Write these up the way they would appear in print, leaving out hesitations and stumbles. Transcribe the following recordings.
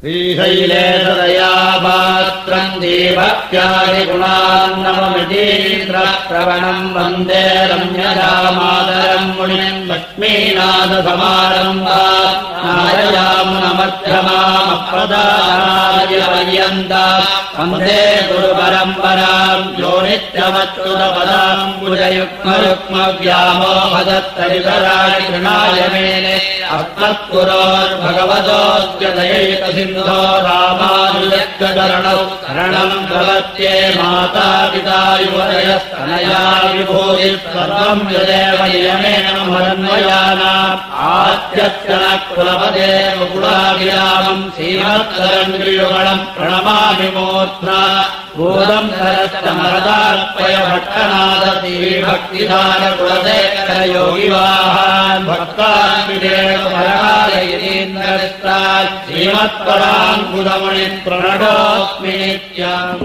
श्रीशैले सदया पात्रम् दीभक्त्यादिगुणान्नममितीन्द्रप्रवणम् वन्दे रम्यजामातरम् मुनिम् लक्ष्मीनाथसमारम्भाम् नारयामुनमध्यमामप्रदानार्यपर्यन्ताम् वन्दे गुरुपरम्पराम् यो नित्यमच्युतपदाम् भुजयुग्मयुग्मव्यामोहदत्तरितराणि कृणाय मेने अस्मद्गुरोर्भगवतोऽस्य दयैकसिन्धो रामानुजस्य चरणौ शरणम् प्रपद्ये माता पिता युवतयस्तनया विभूतिः सर्वम् यदेव नियमेन मदन्वयानाम् आद्यस्य नः कुलपते कुलाभिरामम् श्रीमत्तरङ्गियुगलम् प्रणमामि मूर्ध्ना भूतम् सरस्तमरदार्पय भट्टनाथ श्रीभक्तिधारकुलशेखरयोगिवाहान् भक्तान्विदेवपरायतीन्द्रस्तात् श्रीमत्पराङ्कुलमुनिम् प्रणतोऽस्मि नित्यम्।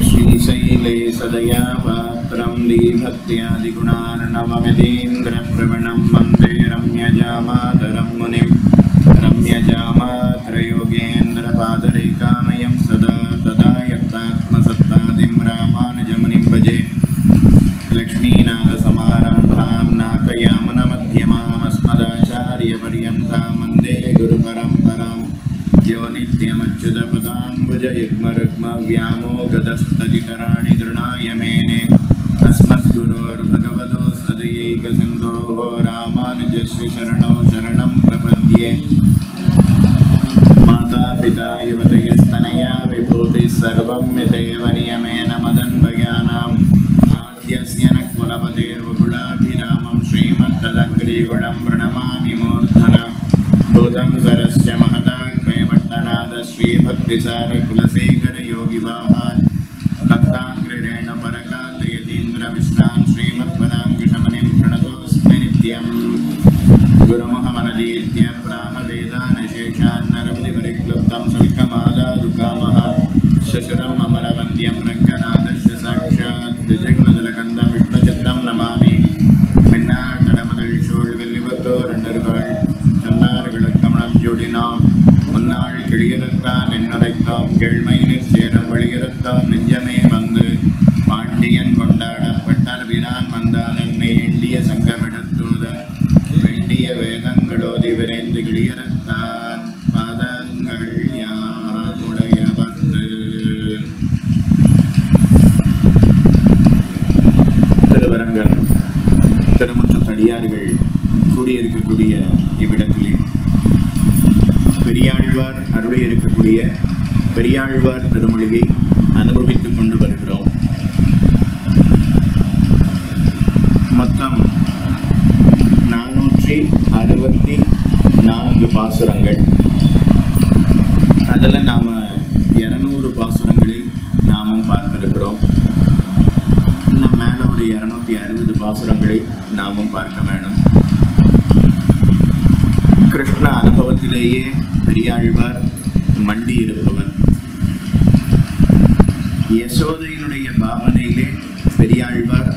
श्रीशैले सदया पात्रम् दीभक्त्यादिगुणार्णवमितीन्द्रप्रवणम् वन्दे रम्यजामातरम् मुनिम् रम्यजामात्रयोगेन्द्रपादरेकामयम् सदा तदा यत्तात्मसत्तादिम् रामानुजमुनिम् भजे लक्ष्मीनाथसमारम्भाम् नाथयामुनमध्यमाम् अस्मदाचार्यपर्यन्ताम् वन्दे गुरुपरम्पराम् यो नित्यमच्युतपदाम्बुजयुग्मरुग्मव्यामोहदस्तदितराणि तृणाय मेने अस्मद्गुरोर्भगवतो सदयैकसिन्धोः रामानुजस्य शरणौ शरणं प्रपद्ये माता पिता युवतयस्तनया विभूतिः सर्वं यथैव नियमेन मदन्वयानाम् आद्यस्य नः कुलपतेर्वकुलाभिरामं श्रीमत्तदङ्घ्रियुगलं प्रणमामि मूर्धना भूतं सरस्य महदाग्रयभट्टनाथ श्रीभक्तिसारकुलशेखरयोगिवाहान् भक्ताङ्घ्रिरेण परकालयतीन्द्रविश्रान् श्रीमत्पदाङ्घ्रिशमनिं प्रणतोऽस्मि नित्यम्। गुरुमुखमनदीत्य प्राहवेदानशेषान्नरमुनिपरिक्लुप्तं शुल्कमादादुकामः शशुरम् अमरवन्द्यं रङ्गनाथस्य साक्षात् द्विजगुणजलकन्दं विष्णुचित्तं नमामि। மின்னாட்டடமதில் சூழ் வெள்ளிபத்தோர் அண்டர்கள் தன்னார்களுக்கமணம் ஜோடினோம் முன்னாள் கிளியறுத்தான் என்னுரைத்தோம் கேழ்மையினிற் சேரம் வழியறுத்தோம் நெஞ்சமே வந்து பாண்டியன் கொண்டாடப்பட்டால் விரான் வந்தான் என்னை எண்டிய சங்கமிடத்தூதன் வேண்டிய வேதங்களோதி விரைந்து கிளியறுத்தான் பாதங்கள் யாருடைய பத்து. திருவரங்கன் திருமுற்று அடியார்கள் கூடியிருக்கக்கூடிய இவ்விடத்திலே பெரியாழ்வார் அருளை இருக்கக்கூடிய பெரியாழ்வார் திருமொழியை அனுபவித்துக் கொண்டு வருகிறோம். மொத்தம் 464 பாசுரங்கள். அதில் நாம் 200 பாசுரங்களை நாமும் பார்த்திருக்கிறோம். இன்னும் மேலே ஒரு 260 பாசுரங்களை நாமும் பார்க்க வேணும். கிருஷ்ண அனுபவத்திலேயே பெரியாழ்வார் மண்டி இருப்பவர். யசோதையினுடைய பாவனையிலே பெரியாழ்வார்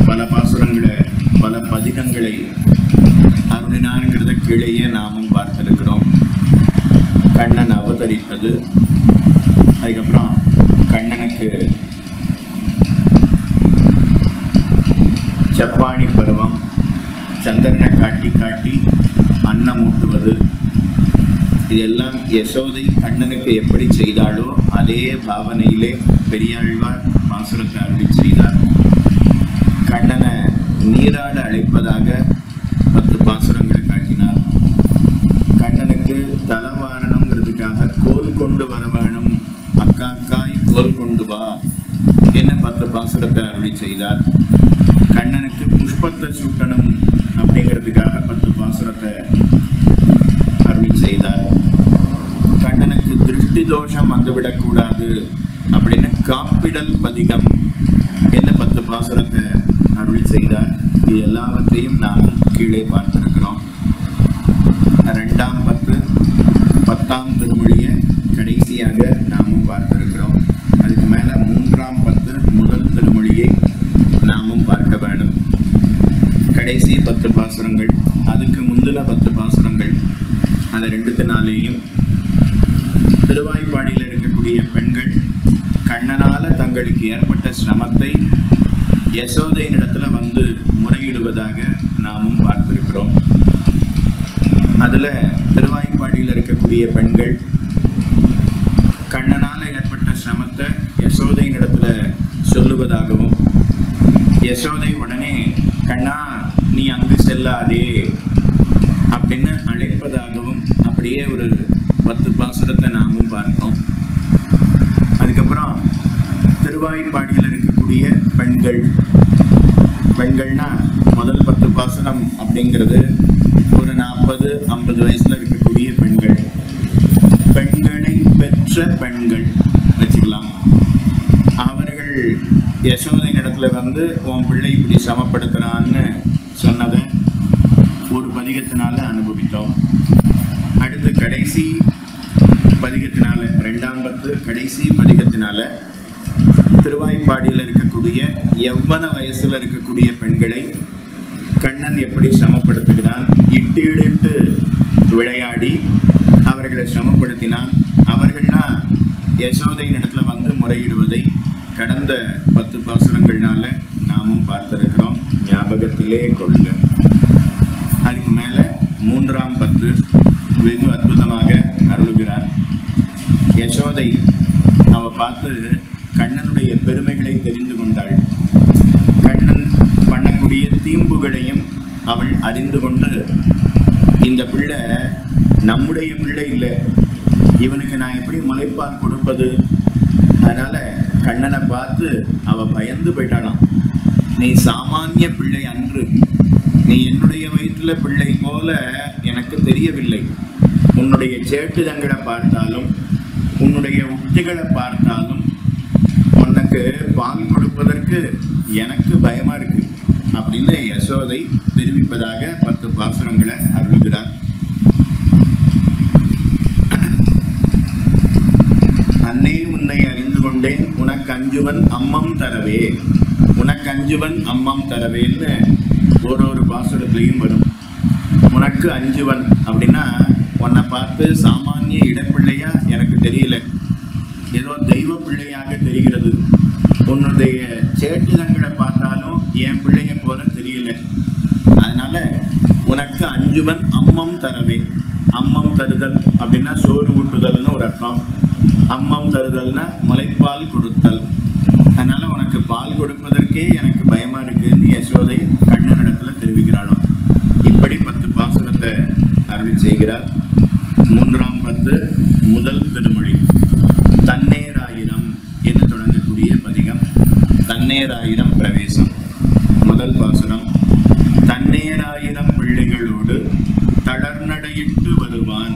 பல பாசுரங்களை பல பதிகங்களை அருளினார்கிறத கீழேயே நாமும் பார்த்திருக்கிறோம். கண்ணன் அவதரிப்பது, அதுக்கப்புறம் கண்ணனுக்கு சப்பாணி பருவம், சந்திரனை காட்டி காட்டி அன்னம் ஊட்டுவது, இதெல்லாம் யசோதை கண்ணனுக்கு எப்படி செய்தாலோ அதே பாவனையிலே பெரியாழ்வார் பாசுரத்தை அருளி செய்தார். கண்ணனை நீராட அழைப்பதாக 10 பாசுரங்களை காட்டினார். கண்ணனுக்கு தலவாரணம்ங்கிறதுக்காக கோல் கொண்டு வர வேணும், அக்கா அக்காய் கோல் கொண்டு வா என்ன 10 பாசுரத்தை அருளி செய்தார். கண்ணனுக்கு புஷ்பத்தை சூட்டணும் அப்படிங்கிறதுக்காக 10 பாசுரத்தை அருளி செய்தார். கண்ணனுக்கு திருஷ்டி தோஷம் வந்துவிடக்கூடாது அப்படின்னு காப்பிடல் பதிகம் என்ன 10 பாசுரத்தை அருளி செய்தார். இது எல்லாவற்றையும் நாம் கீழே பார்த்திருக்கிறோம். 2ஆம் 10 10ஆம் திருமொழியை கடைசியாக நாமும் பார்த்திருக்கிறோம். அதுக்கு மேல 3ஆம் 10 முதல் திருமொழியை நாமும் பார்க்க வேண்டும். கடைசி 10 பாசுரங்கள், அதுக்கு முந்தின 10 பாசுரங்கள், அந்த 2 திருவாய்ப்பாடியில் இருக்கக்கூடிய பெண்கள் கண்ணனால தங்களுக்கு ஏற்பட்ட சிரமத்தை யசோதையினிடத்துல வந்து முறையிடுவதாக நாமும் பார்த்திருக்கிறோம். அதுல திருவாய்ப்பாடியில் இருக்கக்கூடிய பெண்கள் கண்ணனால ஏற்பட்ட சிரமத்தை யசோதையினிடத்துல சொல்லுவதாகவும், யசோதை உடனே கண்ணா நீ அங்கு செல்லாதே அப்படின்னு அழைப்பதாகவும் அப்படியே ஒரு 10 பாசுரத்தை நாமும் பார்த்தோம். அதுக்கப்புறம் திருவாய்ப்பாடியில் இருக்கக்கூடிய பெண்கள்னா முதல் 10 பாசுரம் அப்படிங்கிறது ஒரு 40-50 வயசுல இருக்கக்கூடிய பெண்களை பெற்ற பெண்கள் வச்சுக்கலாம். அவர்கள் யசோதை இடத்துல வந்து உன் பிள்ளை இப்படி சமப்படுத்துறான்னு சொன்னதை ஒரு பதிகத்தினால அனுபவித்தோம். அடுத்து கடைசி பதிகத்தினால, 2ஆம் பத்து கடைசி பதிகத்தினால திருவாய்ப்பாடியில் இருக்கக்கூடிய யவ்வன வயசுல இருக்கக்கூடிய பெண்களை கண்ணன் எப்படி சமப்படுத்துகிறான், இட்டு விளையாடி அவர்களை சமப்படுத்தினான். அவர்கள்னா யசோதையின் இடத்துல வந்து முறையிடுவதை கடந்த 10 பாசுரங்கள்னால நாமும் பார்த்திருக்கிறோம். ஞாபகத்திலே கொள்க. அதுக்கு மேல 3ஆம் பத்து வெகு அற்புதமாக அருளுகிறார். யசோதை அவ பார்த்து கண்ணனுடைய பெருமைகளை தெரிந்து கொண்டாள். கண்ணன் பண்ணக்கூடிய தீம்புகளையும் அவள் அறிந்து கொண்டு, இந்த பிள்ளை நம்முடைய பிள்ளை இல்லை, இவனுக்கு நான் எப்படி முளைப்பால் கொடுப்பது? அதனால கண்ணனை பார்த்து அவ பயந்து போயிட்டாளாம். நீ சாமானிய பிள்ளை அன்று, நீ என்னுடைய வயிற்றுல பிள்ளை போல எனக்கு தெரியவில்லை. உன்னுடைய சேட்டுதங்களை பார்த்தாலும் உன்னுடைய உத்திகளை பார்த்தாலும் உனக்கு பால் கொடுப்பதற்கு எனக்கு பயமா இருக்கு அப்படின்னு யசோதை தெரிவிப்பதாக 10 பாசுரங்களை அருளுகிறார். அன்னே உன்னை அறிந்து கொண்டேன் உனக்கு அஞ்சுவன் அம்மம் தரவே, உனக்கு அஞ்சுவன் அம்மம் தரவேன்னு ஒரு பாசுரத்திலையும் வரும். உனக்கு அஞ்சுவன் அப்படின்னா உன்னை பார்த்து சாமானிய இடப்பிள்ளையா எனக்கு தெரியல, ஏதோ தெய்வ பிள்ளையாக தெரிகிறது. உன்னுடைய சேட்டுதங்களை பார்த்தாலும் என் பிள்ளைய போல தெரியல. அதனால உனக்கு அஞ்சுவன் அம்மம் தரவே. அம்மம் தருதல் அப்படின்னா சோறு ஊட்டுதல்னு ஒரு அர்த்தம். அம்மம் தருதல்னா முளைப்பால் கொடுத்தல். அதனால உனக்கு பால் கொடுப்பதற்கே எனக்கு பயமா இருக்குன்னு யசோதை கண்ணனிடத்துல தெரிவிக்கிறாளோ. இப்படி 10 பாசுரத்தை அருள் செய்கிறார். 3ஆம் பத்து முதல் திருமொழி தன்னேராயிரம் என்று தொடங்கக்கூடிய பதிகம். தன்னேராயிரம் பிரவேசம். முதல் பாசுரம். தன்னேராயிரம் பிள்ளைகளோடு தளர்நடையிட்டு வருவான்,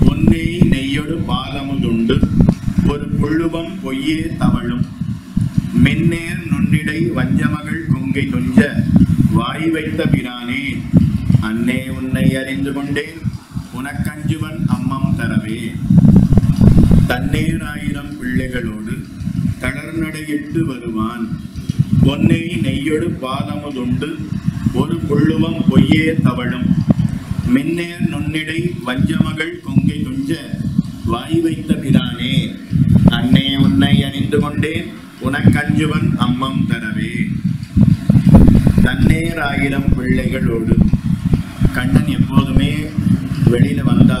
பொன்னே நெய்யொடு பாலமுதுண்டு ஒரு புள்ளுவம் பொய்யே தவழும், மென்னேர் நுண்ணிடை வஞ்சமகள் கொங்கை கொஞ்ச வாய் வைத்த பிரானே, அன்னே உன்னை அறிந்து கொண்டேன் உனக்கஞ்சுவன் அம்மம் தரவே. தன்னேராயிரம் பிள்ளைகளோடு தளர்நடையிட்டு வருவான், பொன்னை நெய்யொடு பாலமுதுண்டு ஒரு புள்ளுவம் பொய்யே தவழும், மென்னேர் நுண்ணிடை வஞ்சமகள் கொங்கை கொஞ்ச வாய் வைத்த பிரானே, அன்னே உன்னை அறிந்து கொண்டேன் உனக்கஞ்சுவன் அம்மம் தரவே. தன்னேராயிரம் பிள்ளைகளோடு. கண்ணன் எப்போதுமே வெளியில வந்தா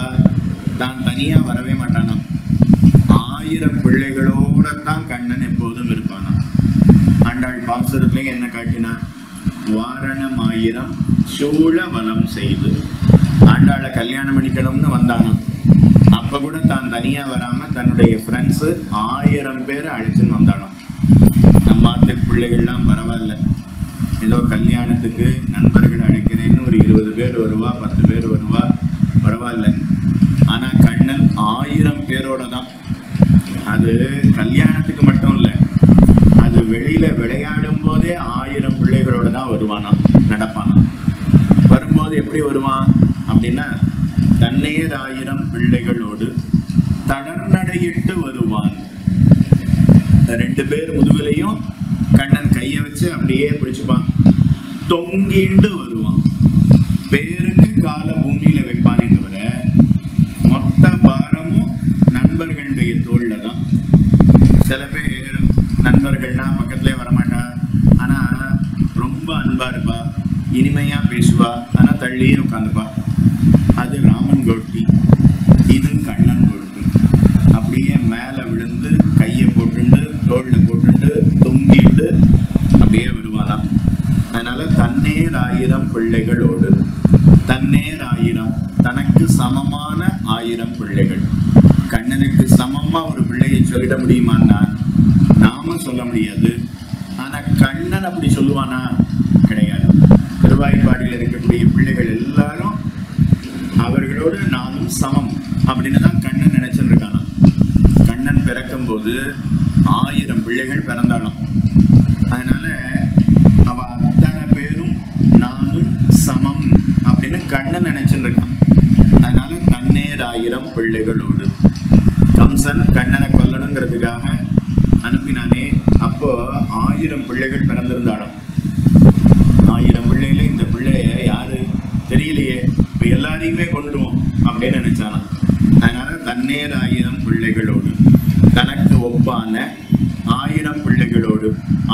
தான் தனியா வரவே மாட்டானாம். 1000 பிள்ளைகளோட தான் கண்ணன் எப்போதும் இருப்பானாம். ஆண்டாள் பாசுரத்திலே என்ன காட்டினார்? வாரணம் 1000 சூழ வலம் செய்து. ஆண்டாளை கல்யாணம் பண்ணிக்கணும்னு வந்தானாம். அப்ப கூட தான் தனியா வராம தன்னுடைய ஃப்ரெண்ட்ஸ் 1000 பேரை அழைச்சுன்னு வந்தானாம். நம்ம ஆத்து பிள்ளைகள்லாம் பரவாயில்ல, ஏதோ கல்யாணத்துக்கு நண்பர்கள் அழைக்கிறேன்னு ஒரு 20 பேர் வருவா, 10 பேர் வருவா, பரவாயில்ல. ஆனா கண்ணன் 1000 பேரோட தான். அது கல்யாணத்துக்கு மட்டும் இல்லை, அது வெளியில விளையாடும் போதே 1000 பிள்ளைகளோட தான் வருவானா, நடப்பானா. வரும்போது எப்படி வருவான் அப்படின்னா தன்னேராயிரம் பிள்ளைகளோடு தளர்நடையிட்டு வருவான். 2 பேர் முதுகுலையும் கண்ணன் கையை வச்சு வச்சு அப்படியே பிடிச்சுப்பான். தொங்கிண்டு வருவான். பேருக்கு கால பூமியில வைப்பானே தவிர மொத்த பாரமும் நண்பர்களுடைய தோல்ல தான். சில பேர் நண்பர்கள்னா பக்கத்திலே வரமாட்டா, ஆனா ரொம்ப அன்பா இருப்பா, இனிமையா பேசுவா, ஆனா தள்ளியே உட்காந்துப்பா. அது ராமன் கோட்டி, இது கண்ணன் கோட்டி. அப்படியே மேல விழுந்து கையை போட்டுண்டு தோல்ல போட்டுண்டு தொங்கிட்டு அப்படியே வருவானாம். அதனால தன்னேர் ஆயிரம் பிள்ளைகளோடு, தன்னேர் ஆயிரம், தனக்கு சமமான 1000 பிள்ளைகள். கண்ணனுக்கு சமமா ஒரு பிள்ளையை சொல்லிட முடியுமான்னா நாம சொல்ல முடியாது. ஆனா கண்ணன் அப்படி சொல்லுவானா? கிடையாது. திருவாய்ப்பாடியில் இருக்கக்கூடிய பிள்ளைகள் எல்லாரும் அவர்களோடு நானும் சமம் அப்படின்னு தான் கண்ணன் நினைச்சிருக்கானா. கண்ணன் பிறக்கும் போது 1000 பிள்ளைகள் பிறந்தாலும், அதனால அவ அத்தனை பேரும் நானும் சமம் அப்படின்னு கண்ணன் நினைச்சிருக்கான். அதனால தன்னேர் 1000 பிள்ளைகளோடு. கம்சன் கண்ணனை கொல்லணுங்கிறதுக்காக அனுப்பினானே, அப்போ 1000 பிள்ளைகள் பிறந்திருந்தாலும் 1000 பிள்ளைகள இந்த பிள்ளைய யாரு தெரியலையே, இப்ப எல்லாரையுமே கொண்டுடுவோம் அப்படின்னு நினைச்சானா. அதனால தன்னேர் 1000 பிள்ளைகளோடு, தனக்கு ஒப்பான 1000 பிள்ளைகளோடு.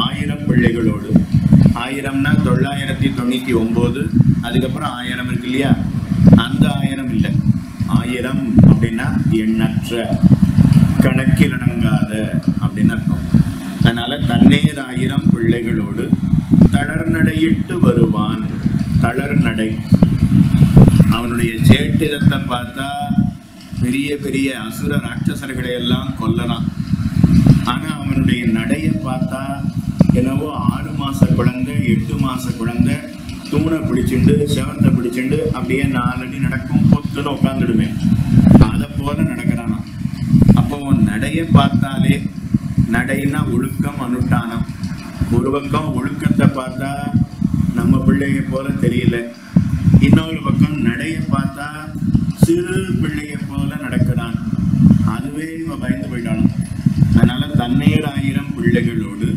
1000 பிள்ளைகளோடு, 1000னா 999, அதுக்கப்புறம் 1000 இருக்கு இல்லையா, அந்த 1000 இல்லை. 1000 அப்படின்னா எண்ணற்ற, கணக்கிலடங்காத அப்படின்னு அர்த்தம். அதனால தன்னேர் 1000 பிள்ளைகளோடு தளர்நடையிட்டு வருவான். தளர்நடை, அவனுடைய சேட்டிதத்தை பார்த்தா பெரிய பெரிய அசுர ராட்சசர்களை எல்லாம் கொல்லலாம். ஆனா அவனுடைய நடையை பார்த்தா என்னவோ 6 மாச குழந்தை 8 மாச குழந்தை தூணை பிடிச்சிண்டு செவத்தை பிடிச்சிண்டு அப்படியே 4 அடி நடக்கும், பொத்துன்னு உட்காந்துடுமே, அதை போல நடக்கிறானா. அப்போ நடையை பார்த்தாலே, நடைன்னா ஒழுக்கம் அனுஷ்டானம். ஒரு பக்கம் ஒழுக்கத்தை பார்த்தா நம்ம பிள்ளைய போல தெரியல, இன்னொரு பக்கம் நடையை பார்த்தா சிறு பிள்ளைய போல நடக்கிறான். அதுவே இவன் பயந்து போயிட்டாலும். அதனால தன்னேர் 1000 பிள்ளைகளோடு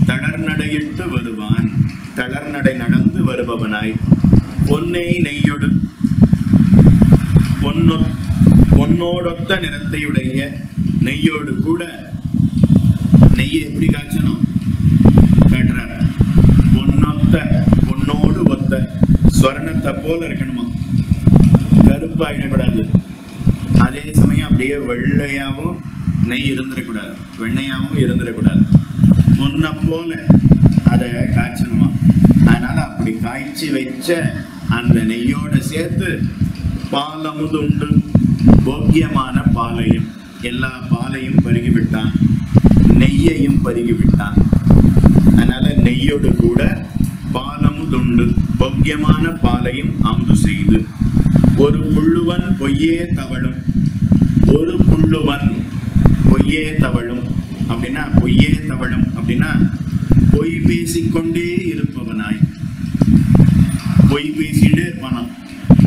தளர்நடையிட்டு வருவான். தளர்நடை நடந்து வருபவனாய் பொன்னை நெய்யொடு, பொன்னோடொத்த நிறத்தையுடைய நெய்யோடு கூட. நெய்யை எப்படி காய்ச்சணும் காட்டுறார். பொன்னோடு ஒத்த, ஸ்வர்ணத்தை போல இருக்கணுமா, கருப்பாயிடக்கூடாது. அதே சமயம் அப்படியே வெள்ளையாவும் நெய் இருந்துடக்கூடாது, வெண்ணையாவும் இருந்துடக்கூடாது. பொன்னை போல அதை காய்ச்சணுமா. அதனால அப்படி காய்ச்சி வச்ச அந்த நெய்யோட சேர்த்து பாலமுதுண்டு, போக்கியமான பாலையும், எல்லா பாலையும் பருகிவிட்டான், நெய்யையும் பருகிவிட்டான். அதனால நெய்யோடு கூட பாலமுதுண்டு, போக்கியமான பாலையும் அமுது செய்து. ஒரு புள்ளுவன் பொய்யே தவழும், ஒரு புள்ளுவன் பொய்யே தவழும் அப்படின்னா, பொய்யே தவழும் அப்படின்னா பொய் பேசிக்கொண்டே இருப்பவனாய். பொய் பேசிட்டே இருப்பானா.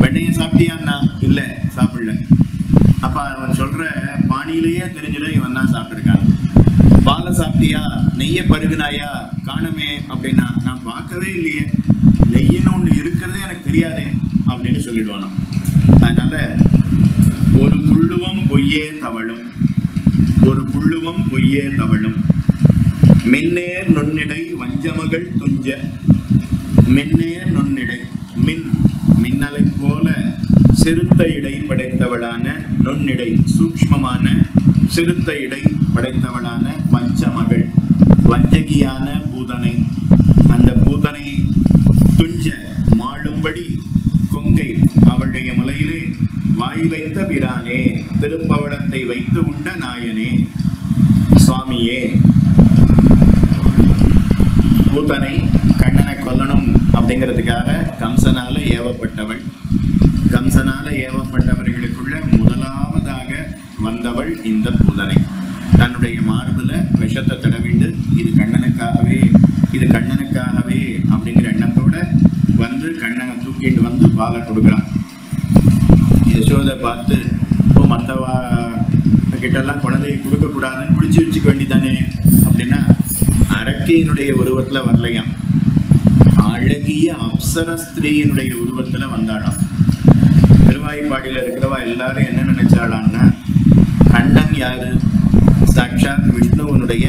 வெண்ணைய சாப்பிட்டியான்னா இல்ல சாப்பிடல. அப்ப அவன் சொல்ற பாணியிலேயே தெரிஞ்சிடும் இவன் தான் சாப்பிட்டுருக்கான். பாலை சாப்பிட்டியா, நெய்ய பருகுனாயா, காணுமே அப்படின்னா நான் பார்க்கவே இல்லையே, நெய்யின்னு ஒண்ணு இருக்கிறதே எனக்கு தெரியாதே அப்படின்னு சொல்லிடுவானா. அதனால ஒரு புள்ளுவம் பொய்யே தவழும், ஒரு புள்ளுவம் பொய்யே தவழும். மென்னேர் நுண்ணிடை வஞ்சமகள் துஞ்ச. மென்னேர் நுண்ணிடை, மின்னலை போல சிறுத்த இடை படைத்தவளான, நுண்ணிடை சூக்ஷ்மமான சிறுத்த இடை படைத்தவளான வஞ்சமகள், வஞ்சகியான பூதனை. அந்த பூதனை துஞ்ச மாளும்படி கொங்கை அவளுடைய முலையிலே வாய் வைத்த பிரானே, திருப்பவளத்தை வைத்து உண்ட நாயனே, சுவாமியே. பூதனை கண்ணனை கொல்லணும் அப்படிங்கிறதுக்காக கம்சனால ஏவப்பட்டவள். கம்சனால ஏவப்பட்டவர்களுக்குள்ள முதலாவதாக வந்தவள் இந்த பூதனை. தன்னுடைய மார்புல விஷத்தை தடவிண்டு இது கண்ணனுக்காகவே, இது கண்ணனுக்காகவே அப்படிங்கிற எண்ணத்தோட வந்து கண்ணனை தூக்கிட்டு வந்து பாலை கொடுக்குறான். யசோதை பார்த்து, இப்போ மற்றவா கிட்டெல்லாம் குழந்தையை கொடுக்க கூடாதுன்னு பிடிச்சி வச்சுக்க வேண்டிதானே அப்படின்னா, அரக்கியினுடைய உருவத்துல வரலையாம், அழகிய அப்சர ஸ்திரீயினுடைய உருவத்துல வந்தாளாம். திருவாய்ப்பாடியில இருக்கிறவா எல்லாரும் என்ன நினைச்சாளான்னா, கண்ணன் யாரு? சாட்சாத் விஷ்ணுவனுடைய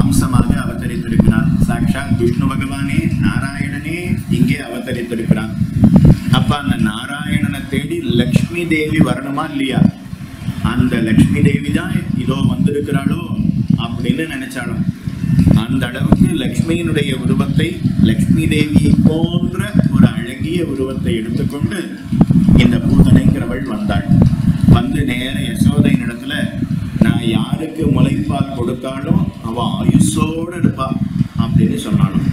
அம்சமாக அவதரித்திருக்கிறான். சாட்சாத் விஷ்ணு பகவானே, நாராயணனே இங்கே அவதரித்திருக்கிறான். அப்ப அந்த நாராயணனை தேடி லக்ஷ்மி தேவி வரணுமா இல்லையா? அந்த லக்ஷ்மி தேவி தான் இதோ வந்திருக்கிறாளோ அப்படின்னு நினைச்சாலும், அந்த அளவுக்கு லக்ஷ்மியினுடைய உருவத்தை, லக்ஷ்மி தேவியை போன்ற ஒரு அழகிய உருவத்தை எடுத்துக்கொண்டு இந்த பூதனைங்கிறவள் வந்தாள். வந்து நேர யசோதை இடத்துல, நான் யாருக்கு முளைப்பால் கொடுத்தாலும் அவ ஆயுஷோடு இருப்பா அப்படின்னு சொன்னாலும்.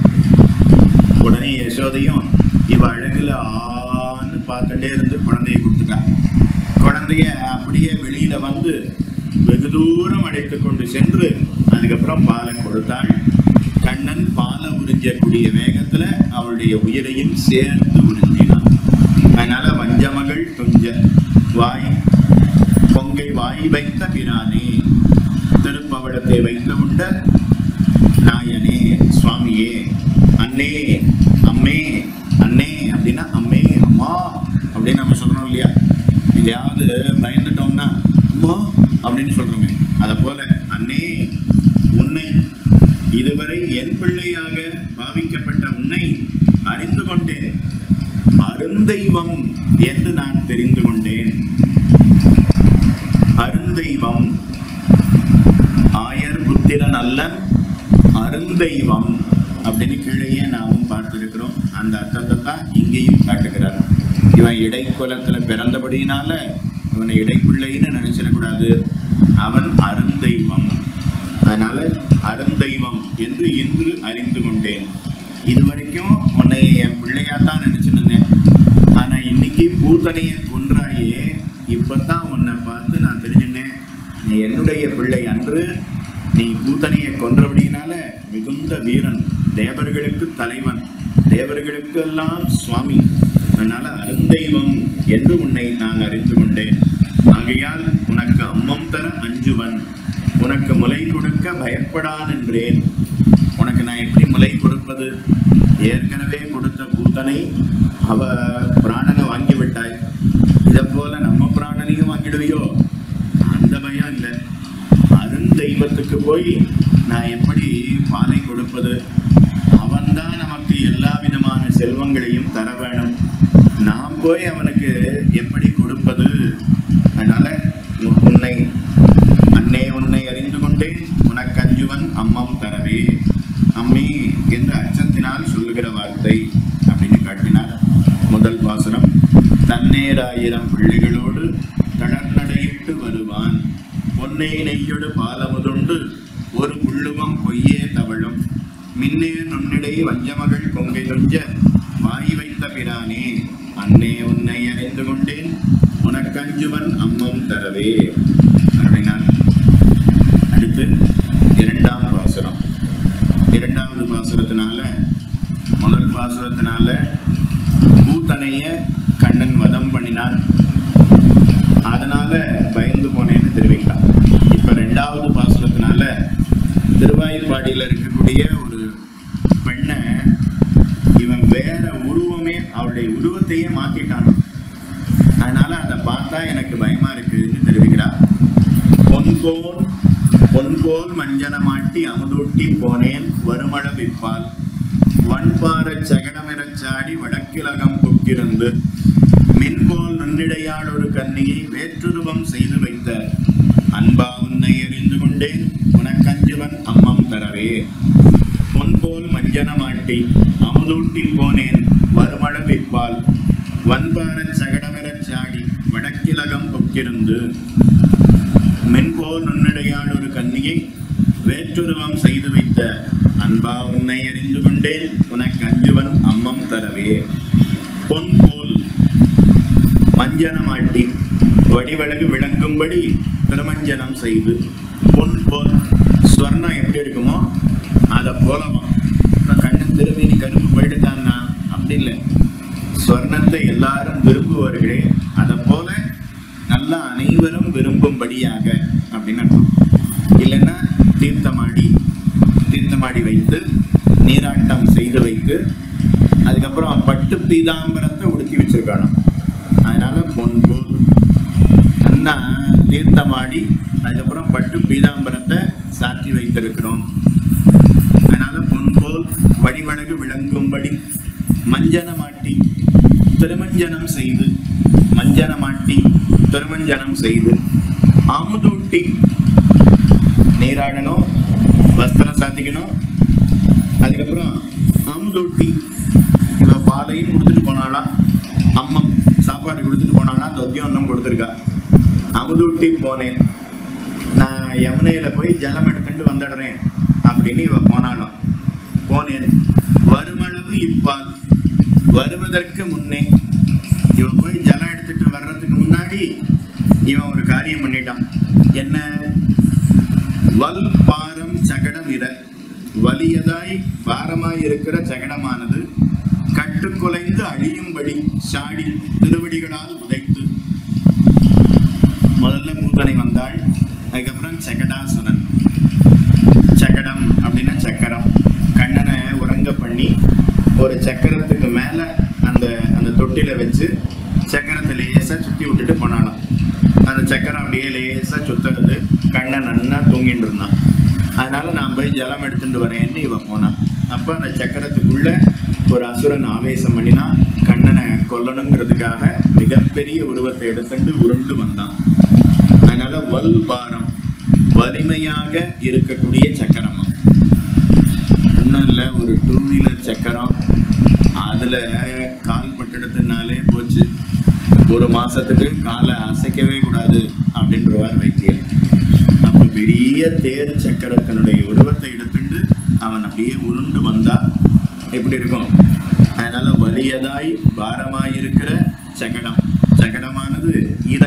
உடனே யசோதையும் இவ அழகுல ஆன்னு பார்த்துட்டே இருந்து குழந்தைய கொடுத்துட்டா. குழந்தைய அப்படியே வெளியில வந்து வெகு தூரம் அழைத்து கொண்டு சென்று அதுக்கப்புறம் பாலை கொடுத்தாள். கண்ணன் பாலை உறிஞ்சக்கூடிய வேகத்துல அவளுடைய உயிரையும் சேர்ந்து உறிஞ்சினான். அதனால வஞ்சமகள் துஞ்ச வாய் பொங்கை வாய் வைத்த பிரானே, திருப்பவளத்தை வைத்து உண்ட நாயனே, சுவாமியே, அண்ணே, அம்மே, அண்ணே அப்படின்னா அம்மே, அம்மா அப்படின்னு நம்ம சொல்றோம் இல்லையா? எதையாவது பயந்துட்டோம்னா அம்மா அப்படின்னு சொல்றோமே, அதை போல அண்ணே, உன்னை இதுவரை என் பிள்ளையாக பாவிக்கப்பட்ட உன்னை அறிந்து கொண்டேன், அருந்தெய்வம் என்று நான் தெரிந்து கொண்டேன். அருந்தெய்வம், ஆயர் புத்திரன் அல்லன் அருந்தெய்வம் அப்படின்னு கீழேயே நாமும் பார்த்திருக்கிறோம். அந்த அர்த்தத்தை தான் இங்கேயும் காட்டுகிறார். இவன் இடைக்குலத்துல பிறந்தபடியினால இவனை இடைப்பிள்ளைன்னு நினைச்சிடக்கூடாது, அவன் அருந்தெய்வம். அதனால அருந்தெய்வம் என்று இன்று அறிந்து கொண்டேன். இதுவரைக்கும் உன்னை என் பிள்ளையாத்தான் நினைச்சிருந்தேன், ஆனா இன்னைக்கு பூதனையை கொன்றாயே, இப்பதான் உன்னை பார்த்து நான் தெரிஞ்சுனேன் நீ என்னுடைய பிள்ளை அன்று. நீ பூதனையை கொன்றபடியினால மிகுந்த வீரன், தேவர்களுக்கு தலைவன், தேவர்களுக்கு எல்லாம் சுவாமி. அதனால அருந்தெய்வம் என்று உன்னை நான் அறிந்து கொண்டேன். ஆகையால் உனக்கு அம்மம் தர அஞ்சுவன், உனக்கு முலை கொடுக்க பயப்படான் என்றேன். உனக்கு நான் எப்படி முலை கொடுப்பது? ஏற்கனவே கொடுத்த பூதனை அவ பிராணனை வாங்கி விட்டாய், இதை போல நம்ம பிராணனையும் வாங்கிடுவியோ? அந்த பயம் இல்லை. அருந்தெய்வத்துக்கு போய் நான் எப்படி பாலை கொடுப்பது? அவன்தான் நமக்கு எல்லா விதமான செல்வங்களையும் தர வேணும், நாம் போய் அவனுக்கு எப்படி கொடுப்பது? அதனால உன்னை அன்னே, உன்னை அறிந்து கொண்டேன், உனக்கு அஞ்சுவன் அம்மம் தரவே. அம்மி என்று அச்சத்தினால் சொல்லுகிற வார்த்தை அப்படின்னு காட்டினார். முதல் பாசுரம், தன்னேராயிரம் பிள்ளைகளோடு தளர்நடையிட்டு வருவான், பொன்னே நெய்யொடு பாலமுதுண்டு ஒரு புள்ளுவம் பொய்யே தவழும், மின்னே நுண்ணிடை வஞ்சமகள் கொங்கை துஞ்ச வாய் வைத்த பிரானே, அன்னே உன்னை அறிந்து கொண்டேன், உனக்கு அஞ்சுவன் அம்மம் தரவே அப்படின்னார். அடுத்து இரண்டாம் பாசுரம். இரண்டாவது பாசுரத்தினால, முதல் பாசுரத்தினால பூத்தனைய கண்ணன் வதம் பண்ணினான், அதனால பயந்து போனேன்னு தெரிவிக்கலாம். இப்ப ரெண்டாவது பாசுரத்தினால திருவாய்ப்பாடியில இருக்கக்கூடிய ஒரு பெண்ணை இவன் வேற உருவமே, அவளுடைய உருவத்தையே மாத்திட்டான். அதனால அதை பார்த்தா எனக்கு பயமா இருக்குன்னு தெரிவிக்கிறார். பொன்போல் மஞ்சனமாட்டி அமுதூட்டி போனேன் வருமள விப்பால், வன்பார சகடமிரச்சாடி வடக்கிலகம் புக்கிருந்து, மின்போல் நுண்ணிடையாள் ஒரு கன்னியை வேற்றுருவம் செய்து வைத்த, அன்பா உன்னை அறிந்து கொண்டேன், உனக்கஞ்சுவன் அம்மம் தரவே. பொன்போல் மஞ்சனமாட்டி அமுதூட்டி போனேன் வருமள விப்பால், வன்பார சகடமிரச்சாடி வடக்கிலகம் புக்கிருந்து, மென்போல் நுண்ணிடையாள் ஒரு கன்னியை வேற்றுருவம் செய்து வைத்த, அன்பா உன்னை அறிந்து கொண்டேன், உனக்கு அஞ்சுவன் அம்மம் தரவே. பொன் போல் மஞ்சனமாட்டி வடிவழகு விளங்கும்படி திருமஞ்சனம் செய்து, பொன் போல் ஸ்வர்ணம் எப்படி இருக்குமோ அதை போலவும். கண்ணன் திரும்பி நீ கருப்பு போயிடுதான்னா அப்படி இல்லை, ஸ்வர்ணத்தை எல்லாரும் விரும்புவார்களே அதை போல நல்லா அனைவரும் விரும்பும்படியாக அப்படின்னு அர்த்தம். இல்லைன்னா தீர்த்தமாடி தீர்த்தமாடி வைத்து நீராட்டம் செய்து வைத்து அதுக்கப்புறம் பட்டு பீதாம்பரத்தை உடுத்தி வச்சிருக்கானோ. அதனால பொன்போல் அண்ணா தீர்த்தமாடி அதுக்கப்புறம் பட்டு பீதாம்பரத்தை சாற்றி வைத்திருக்கிறோம். அதனால பொன்போல் வடிவழகு விளங்கும்படி மஞ்சனமாட்டி திருமஞ்சனம் செய்து மஞ்சனமாட்டி திருமஞ்சனம் செய்து அமுதூட்டி நீராடணும், வஸ்திரம் சாத்திக்கணும். அதுக்கப்புறம் அமுதூட்டி இவ பாலையும் கொடுத்துட்டு போனாலாம், அம்மம் சாப்பாடு கொடுத்துட்டு போனாலாம், தொத்தியம் ஒன்றும் கொடுத்துருக்கா. அமுதூட்டி போனேன், நான் யமுனையில போய் ஜலம் எடுத்துட்டு வந்துடுறேன் அப்படின்னு இவ போனாலும் போனேன். வருமளவு இப்பால் வருவதற்கு முன்னே இவன் போய் ஜலம் எடுத்துட்டு வர்றதுக்கு முன்னாடி இவன் ஒரு காரியம் பண்ணிட்டான். என்ன? வல் பாரம் சகடம் இர வலியதாய் பாரமாய் இருக்கிற சகடமானது கட்டுக்குலைந்து அழியும்படி சாடி திருவடிகளால் உதைத்து. முதல்ல பூத்தனை வந்தாள், அதுக்கப்புறம் சகடாசுரன். சகடம் அப்படின்னா சக்கரம். கண்ணனை உறங்க பண்ணி ஒரு சக்கரத்துக்கு மேல அந்த அந்த தொட்டில வச்சு சக்கரத்தை லேசா சுத்தி விட்டுட்டு போனாலும் அந்த சக்கரம் அப்படியே லேசா சுத்துறது. கண்ணன் நன்னா தூங்கிட்டு இருந்தான். அதனால நான் போய் ஜலம் எடுத்துட்டு வரேன்னு இவன் போனான். அப்ப அந்த சக்கரத்துக்குள்ள ஒரு அசுரன் ஆவேசம் பண்ணினா கண்ணனை கொல்லணுங்கிறதுக்காக மிகப்பெரிய உருவத்தை எடுத்துட்டு உருண்டு வந்தான். அதனால வல் பாரம் வலிமையாக இருக்கக்கூடிய சக்கரம். ஒன்றும் இல்லை, ஒரு 2 வீலர் சக்கரம், அதுல கால் பட்டெடுத்தனாலே போச்சு. 1 மாசத்துக்கு காலை அசைக்கவே கூடாது அப்படின்றவார் வைத்தியர். அப்ப பெரிய தேர் சக்கரத்தினுடைய உருவத்தை எடுத்துட்டு அவன் அப்படியே உருண்டு வந்தா எப்படி இருக்கும்? அதனால வலியதாய் பாரமாயிருக்கிற சகடம். சகடமானது இத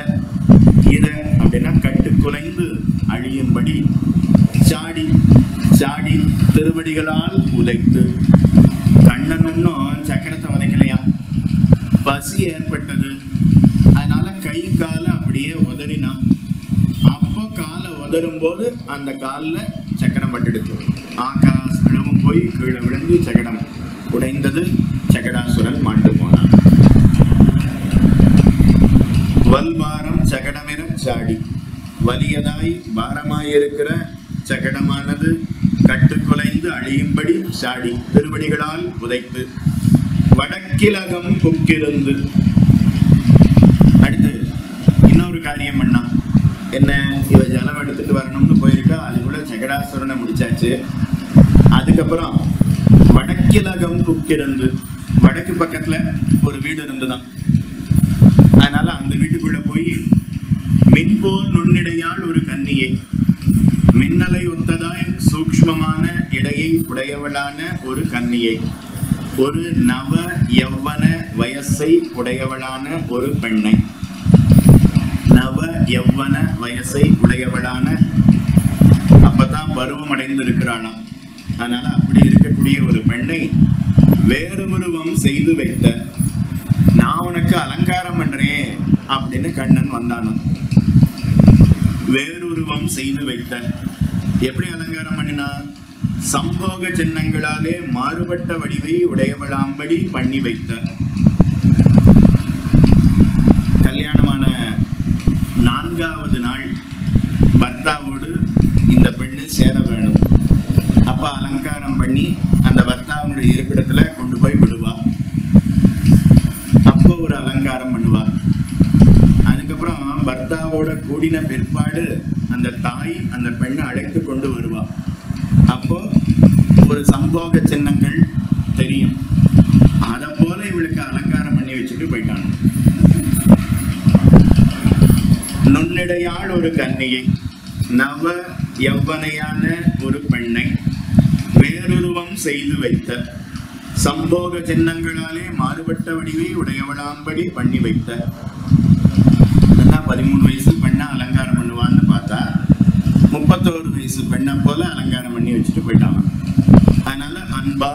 இத அப்படின்னா கட்டுக்குலைந்து அழியும்படி சாடி சாடி திருவடிகளால் உதைத்து. கண்ணன் ஒன்னும் சக்கரத்தை உதைக்கலையா, பசி ஏற்பட்டது. அதனால கை காலை அப்படியே உதறினான். அப்போ காலை உதரும் போது அந்த காலில் சக்கரம் பட்டெடுத்து ஆகாசமும் போய் கீழே விழுந்து சக்கரம் உடைந்தது. சகடாசுரன் மாண்டு போனான். வல்பாரம் சகடமென சாடி வலியதாய் பாரமாயிருக்கிற சகடமானது கட்டுக்குலைந்து அழியும்படி சாடி திருவடிகளால் உதைத்து வடக்கிலகம் புக்கிருந்து. அடுத்து இன்னொரு காரியம் பண்ணா. என்ன? இவ ஜலம் எடுத்துட்டு வரணும்னு போயிருக்கா, அதுக்குள்ள சகடாசுரனை முடிச்சாச்சு. அதுக்கப்புறம் வடக்கிலகம் புக்கிருந்து, வடக்கு பக்கத்துல ஒரு வீடு இருந்துதான். அதனால அந்த வீட்டுக்குள்ள போய் மின்போல் நுண்ணிடையால் ஒரு கன்னியை, மின்னலை ஒத்ததாய் சூக்ஷ்மமான இடையை உடையவளான ஒரு கன்னியை, ஒரு நவ யவ்வன வயசை உடையவளான ஒரு பெண்ணை, நவ யவ்வன வயசை உடையவளான, அப்பதான் பருவம் அடைந்திருக்கிறாளாம். அதனால அப்படி இருக்கக்கூடிய ஒரு பெண்ணை வேறு உருவம் செய்து வைத்த. நான் உனக்கு அலங்காரம் பண்றேன் அப்படின்னு கண்ணன் வந்தானும். வேறுருவம் செய்து வைத்த. எப்படி அலங்காரம் பண்ணினா? சம்போக சின்னங்களாலே மாறுபட்ட வடிவை உடையவளாம்படி பண்ணி வைத்த. கல்யாணமான 4வது நாள் பர்த்தாவோடு இந்த பெண்ணு சேர வேணும். அப்ப அலங்காரம் பண்ணி அந்த பர்த்தாவுடைய இருப்பிடத்துல கொண்டு போய் விடுவா. அப்போ ஒரு அலங்காரம் பண்ணுவா. அதுக்கப்புறம் பர்த்தாவோட கூடின பிற்பாடு அந்த தாய் அந்த பெண்ணை அழைத்து கொண்டு வருவா. அப்போ ஒரு சம்போக சின்னங்கள் தெரியும். அதை போல இவளுக்கு அலங்காரம் பண்ணி வச்சுட்டு போயிட்டாங்க. நுண்ணிடையாள் ஒரு கன்னியை, நவ யவ்வனையான ஒரு பெண்ணை வேறுருவம் செய்து வைத்த. சம்போக சின்னங்களாலே மாறுபட்ட வடிவை உடையவளாம்படி பண்ணி வைத்த. 13 வயசு பெண்ணை அலங்காரம் பண்ணுவான்னு பார்த்தா 31 வயசு பெண்ணை போல அலங்காரம் பண்ணி வச்சுட்டு போயிட்டாங்க. அதனால அன்பா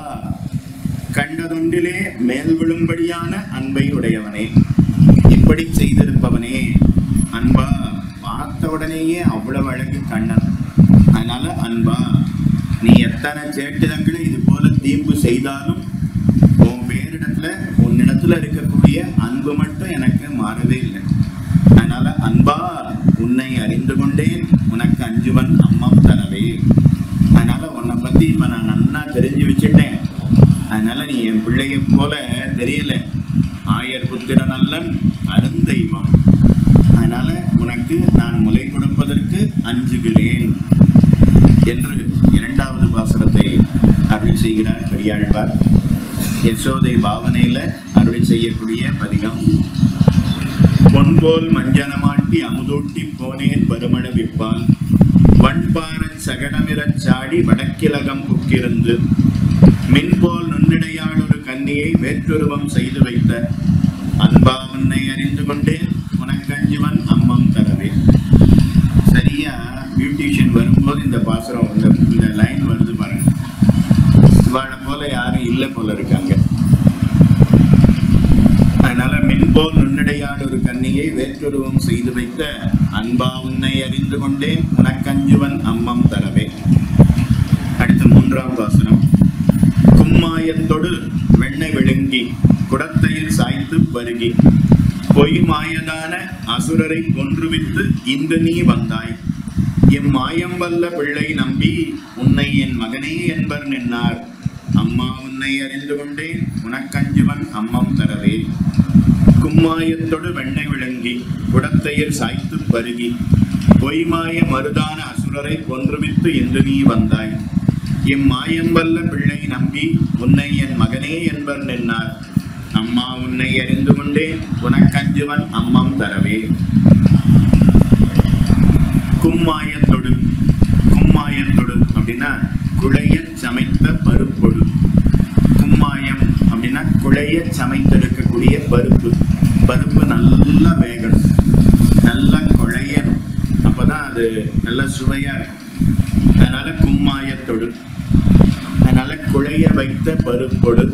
கண்டதொண்டிலே மேல் விழும்படியான அன்பை உடையவனே, இப்படி செய்திருப்பவனே. அன்பா பார்த்த உடனேயே அவ்வளவு அழகு கண்ணன். அதனால அன்பா நீ எத்தனை சேட்டிதங்களை இது போல தீம்பு செய்தாலும் உன் பேரிடத்துல உன்னிடத்துல இருக்கக்கூடிய அன்பு மட்டும் எனக்கு மாறவே இல்லை. அதனால அன்பா உன்னை அறிந்து கொண்டேன் உனக்கு அஞ்சுவன் அம்மம் தரவே. அதனால உன்னை பத்தி இப்ப நான் நன்னா தெரிஞ்சு வச்சுட்டேன். அதனால நீ என் பிள்ளைய போல தெரியல, ஆயர் புத்திர நல்லன் அருந்தெய்வம். அதனால உனக்கு நான் முலை கொடுப்பதற்கு அஞ்சுகிறேன் என்று இரண்டாவது பாசுரத்தை அருள் செய்கிறார் பெரியாழ்வார். யசோதை பாவனையில அருள் செய்யக்கூடிய பதிகம். பொன்போல் மஞ்சனமாட்டி அமுதூட்டி போனேன் பருமழ விப்பால் வண்பாரச் சகடமிரச் சாடி வடக்கிலகம் புக்கிருந்து மின்போல் நுண்ணிடையாள் ஒரு கன்னியை வேற்றுருவம் செய்து வைத்த அன்பா உன்னை அறிந்து கொண்டேன் உனக்கு அஞ்சுவன் அம்மம் தரவே. சரியா பியூட்டிஷியன் வரும்போது இந்த பாசுரம் இந்த லைன் வருது பாருங்க. இவாளை போல யாரும் இல்லை போல இருக்காங்க. அதனால மின்போல் நுண்ணிடையாள் ஒரு கன்னியை வேற்றுருவம் செய்து வைத்த அன்பா உன்னை அறிந்து கொண்டேன் உனக்கஞ்சுவன் அம்மம் தரவே. அடுத்த மூன்றாம் பாசுரம். கும்மாயத்தொடு வெண்ணெய் விழுங்கி குடத்தையில் சாய்த்து பருகி பொய் மாயதான அசுரரை கொன்றுவித்து இந்து நீ வந்தாய். எம் மாயம் வல்ல பிள்ளை நம்பி உன்னை என் மகனே என்பர் நின்னார். அம்மா உன்னை அறிந்து கொண்டேன் உனக்கஞ்சுவன் அம்மம் தரவே. கும்மாயத்தொடு வெண்ணெய் விழுங்கி குடத்தையில் சாய்த்து பருகி பொய்மாய மருதான அசுரரை கொன்றுவித்து இன்று நீ வந்தாய். எம் மாயம் வல்ல பிள்ளை நம்பி உன்னை என் மகனே என்பர் நின்னார். அம்மா உன்னை அறிந்து கொண்டேன் உனக்கஞ்சுவன் அம்மம் தரவே. கும்மாயத்தொடு. கும்மாயத்தொடு அப்படின்னா குழைய சமைத்த பருப்பொடு. கும்மாயம் அப்படின்னா குழைய சமைத்திருக்கக்கூடிய பருப்பு. பருப்பு நல்லா வேகணும், நல்லா குழையணும், அப்பதான் அது நல்ல சுவையா இருக்கும். அதனால கும்மாயத்தொடு. அதனால குழைய வைத்த பருப்பொடு.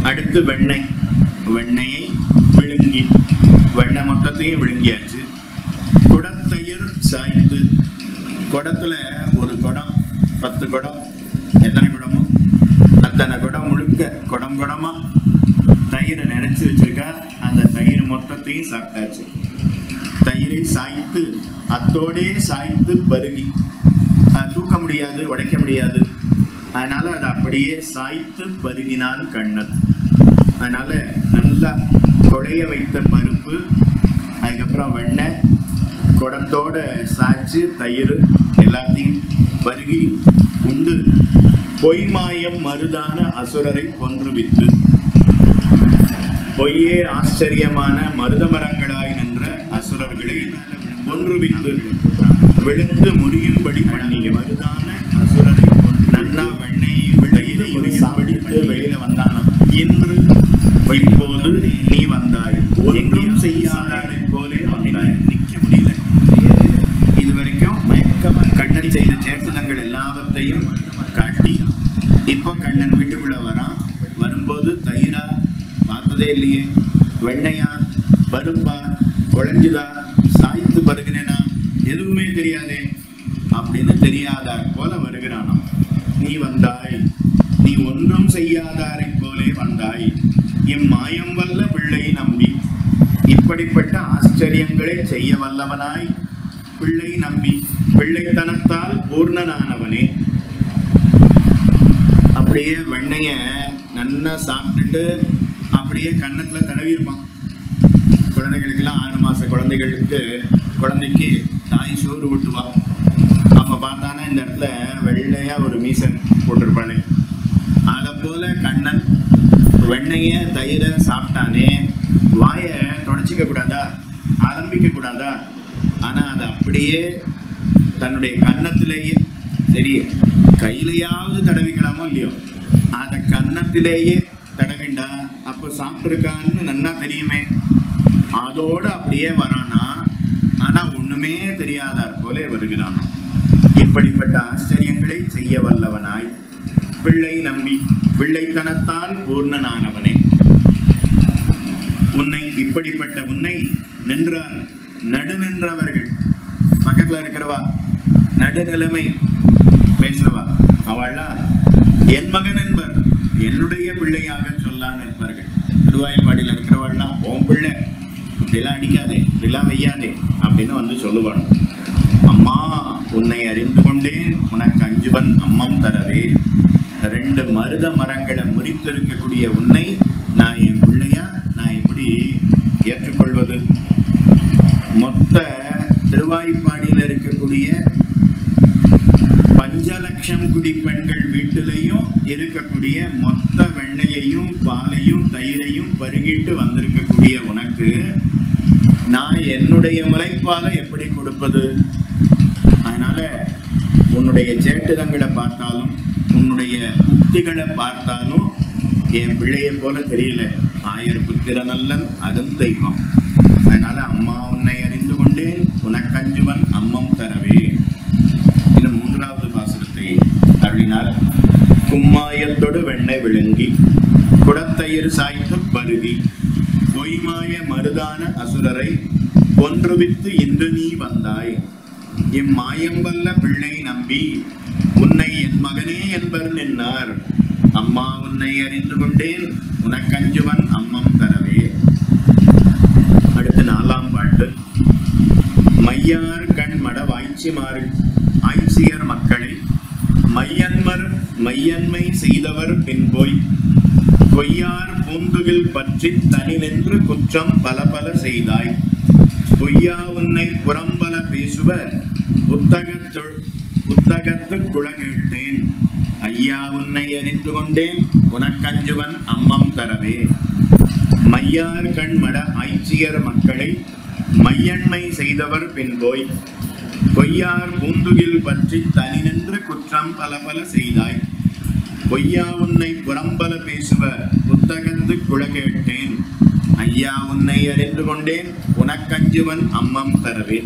அடுத்து வெண்ணெய். வெண்ணெயை விழுங்கி, வெண்ணெய் மொத்தத்தையும் விழுங்கியாச்சு. குடத்தயிர் சாய்த்து. குடத்துல ஒரு குடம் 10 குடம், எத்தனை குடமும் அத்தனை குடம் முழுக்க குடம் குடமா தயிரை நினைச்சு வச்சிருக்கா. அந்த தயிர் மொத்தத்தையும் சாப்பிட்டாச்சு. தயிரை சாய்த்து அத்தோடே சாய்த்து பருகி. தூக்க முடியாது, உடைக்க முடியாது. அதனால அதை அப்படியே சாய்த்து பருகினான் கண்ணன். அதனால நல்லா குழைய வைத்த பருப்பு, அதுக்கப்புறம் வெண்ணெய், குடத்தோட சாய்ச்சி தயிர் எல்லாத்தையும் பருகி உண்டு பொய்மாயம் மருதான அசுரரை கொன்றுவித்து. பொய்யே ஆச்சரியமான மருத மரங்களாய் நின்ற அசுரர்களை கொன்றுவித்து விழுந்து முறியும்படி பண்ணிய மருதான அசுரரை நன்னா வெண்ணையை விளையில சாப்பிட்டு வெளியில வந்தானாம். இன்று இப்போது நீ வந்தாய், எங்கும் செய்யாதாரை போலே வந்தாய். நிக்க முடியல. இதுவரைக்கும் கண்ணன் செய்த சேத்தனங்கள் எல்லாவற்றையும் காட்டி இப்போ கண்ணன் வீட்டுக்குள்ள வரான். வரும்போது தயிரா பார்த்ததே இல்லையே, வெண்ணையா, பருப்பா, குழஞ்சுதா, சாய்த்து பருகினா எதுவுமே தெரியாதே அப்படின்னு தெரியாதார் போல வருகிறானாம். நீ வந்தாய், நீ ஒன்றும் செய்யாதாரை போலே வந்தாய். இம்மாயம் வல்ல பிள்ளை நம்பி. இப்படிப்பட்ட ஆச்சரியங்களை செய்ய வல்லவனாய் பிள்ளை நம்பி, பிள்ளைத்தனத்தால் பூர்ணனானவனே. அப்படியே வெண்ணைய நல்லா சாப்பிட்டுட்டு அப்படியே கன்னத்துல தடவிருப்பான். குழந்தைகளுக்கெல்லாம் 6 மாச குழந்தைக்கு தாய் சோறு ஊட்டுவா. அப்ப பார்த்தானா இந்த இடத்துல வெள்ளையா ஒரு மீசன் போட்டிருப்பானே. அதை போல கண்ணன் வெண்ணைய தயிரை சாப்பிட்டானே. வாயை தொடச்சிக்க கூடாதா, ஆரம்பிக்க கூடாதா? ஆனா அது அப்படியே தன்னுடைய கன்னத்திலேயே, சரி கையிலையாவது தடவிக்கலாமோ இல்லையோ, அதை கன்னத்திலேயே தடவிண்டா அப்ப சாப்பிட்டுருக்கான்னு நல்லா தெரியுமே. அதோட அப்படியே வரானா, ஆனா ஒண்ணுமே தெரியாதார் போல வருகிறான். இப்படிப்பட்ட ஆச்சரியங்களை செய்ய வல்லவனாய் பிள்ளை நம்பி, பிள்ளைத்தனத்தால் பூர்ணனானவனே. உன்னை, இப்படிப்பட்ட உன்னை நின்றார் நடு நின்றவர்கள், பக்கத்துல இருக்கிறவா, நடுநிலைமை பேசுறவா, அவள்லாம் என் மகன் என்பர், என்னுடைய பிள்ளையாக சொல்லான்னு இருப்பார்கள். திருவாய்ப்பாடியில் இருக்கிறவள்லாம் உன் பிள்ளை, இப்படிலாம் அடிக்காதே, இப்படிலாம் வையாதே அப்படின்னு வந்து சொல்லுவாள். அம்மா உன்னை அறிந்து கொண்டேன், உனக்கு அஞ்சுவன் அம்மம் தரவே. 2 மருத மரங்களை முறித்திருக்கக்கூடிய உன்னை நான் என் பிள்ளையா நான் எப்படி ஏற்றுக்கொள்வது? மொத்த திருவாய்ப்பாடியில் இருக்கக்கூடிய 5 லட்சம் குடி பெண்கள் வீட்டிலையும் இருக்கக்கூடிய மொத்த வெண்ணையையும் பாலையும் தயிரையும் பருகிட்டு வந்திருக்கக்கூடிய உனக்கு நான் என்னுடைய முளைப்பாலை எப்படி கொடுப்பது? அதனால உன்னுடைய சேட்டுதங்களை பார்த்தாலும் உன்னுடைய உக்திகளை பார்த்தாலும் என் பிள்ளைய போல தெரியல. 1000 புத்திரநல்லன் அதுவும் தெய்வம். அதனால அம்மா உன்னை அறிந்து கொண்டேன், உனக்கு அஞ்சுவன் அம்மம் தரவே. இது 3வது பாசுரத்தை அருளினார். கும்மாயத்தோடு வெண்ணெய் விழுங்கி குடத்தயிர் சாய்த்து பருகி பொய்மாய மருதான அசுரரை கொன்றுவித்து இன்று நீ வந்தாய். இம்மாயம்பல்ல பிள்ளை நம்பி உன்னை என் மகனே என்பர் நின்னார். அம்மா உன்னை அறிந்து கொண்டேன், உனக்கு அஞ்சுவன் அம்மம் தரவே. அடுத்து 4ஆம் பாட்டு. மையார் கண் மட வாய்ச்சிமாறு ஆய்ச்சியர் மக்களை மையன்மை செய்தவர் பின்போய் பொய்யார் பூந்துகில் பற்றி தனி நின்று குற்றம் பல பல செய்தாய். பொய்யா உன்னை புறம்பல பேசுவர் புத்தகத்து குழகேட்டேன். ஐயா உன்னை அறிந்து கொண்டேன், உனக்கஞ்சுவன் அம்மம் தரவே. மையார் கண் மட ஆய்ச்சியர் மக்களை மையன்மை செய்தவர் பின்போய் பொய்யார் பூந்துகில் பற்றி தனி நின்று குற்றம் பல பல செய்தாய். பொய்யா உன்னை புறம்பல பேசுவ புத்தகத்து குழகேட்டேன். ஐயா உன்னை அறிந்து கொண்டேன், உனக்கஞ்சுவன் அம்மம் தரவே.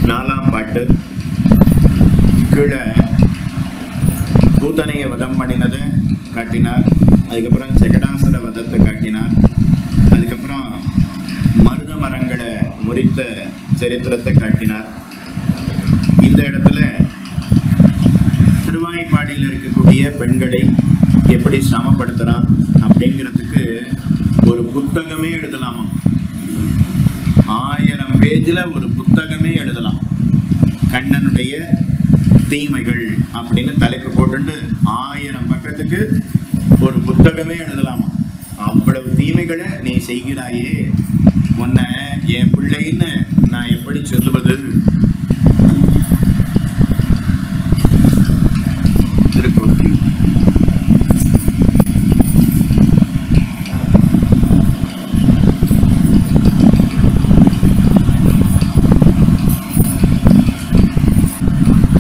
4ஆம் பாட்டு. கீழே பூதனைய வதம் பண்ணினதை காட்டினார். அதுக்கப்புறம் ஜெகடாசுர வதத்தை காட்டினார். அதுக்கப்புறம் மருத மரங்களை முறித்த சரித்திரத்தை காட்டினார். இந்த இடத்துல திருவாய்ப்பாடியில் இருக்கக்கூடிய பெண்களை எப்படி சிரமப்படுத்துறான் அப்படிங்கிறதுக்கு ஒரு புத்தகமே எழுதலாமா? 1000 பேஜில் ஒரு புத்தகமே எழுதலாம். கண்ணனுடைய தீமைகள் அப்படின்னு தலைப்பு போட்டு 1000 பக்கத்துக்கு ஒரு புத்தகமே எழுதலாமா? அவ்வளவு தீமைகளை நீ செய்கிறாயே, உன்னை என் பிள்ளைன்னு நான் எப்படி சொல்லுவது? திருக்கோட்டி.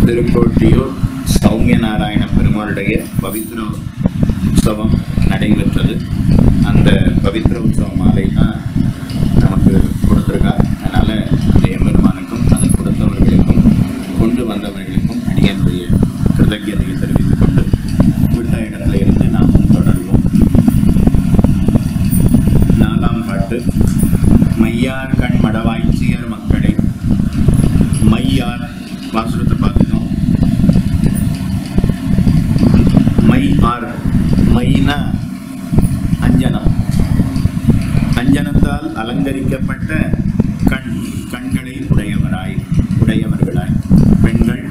திருக்கோட்டியூர் சௌமிய நாராயண பெருமாளுடைய பவித்ர உற்சவம் நடைபெற்றது. அந்த பவித்ர உற்சவ மாலை தான் நமக்கு கொடுத்துருக்கா. அதனால் அந்த எம்பெருமானுக்கும் அதை கொடுத்தவர்களுக்கும் கொண்டு வந்தவர்களுக்கும் அடியனுடைய கிருதஜ்ஞதையை தெரிவித்துக் கொண்டு விட்ட இடத்துல இருந்து நாம் தொடர்வோம். 4ஆம் பாட்டு. மையார் கண் மடவாய்ச்சியர் மக்களை. மையார் பாசுரத்தை பார்த்துட்டோம். மைனா அஞ்சனம். அஞ்சனத்தால் அலங்கரிக்கப்பட்ட கண்களை உடையவர்களாய் பெண்கள்,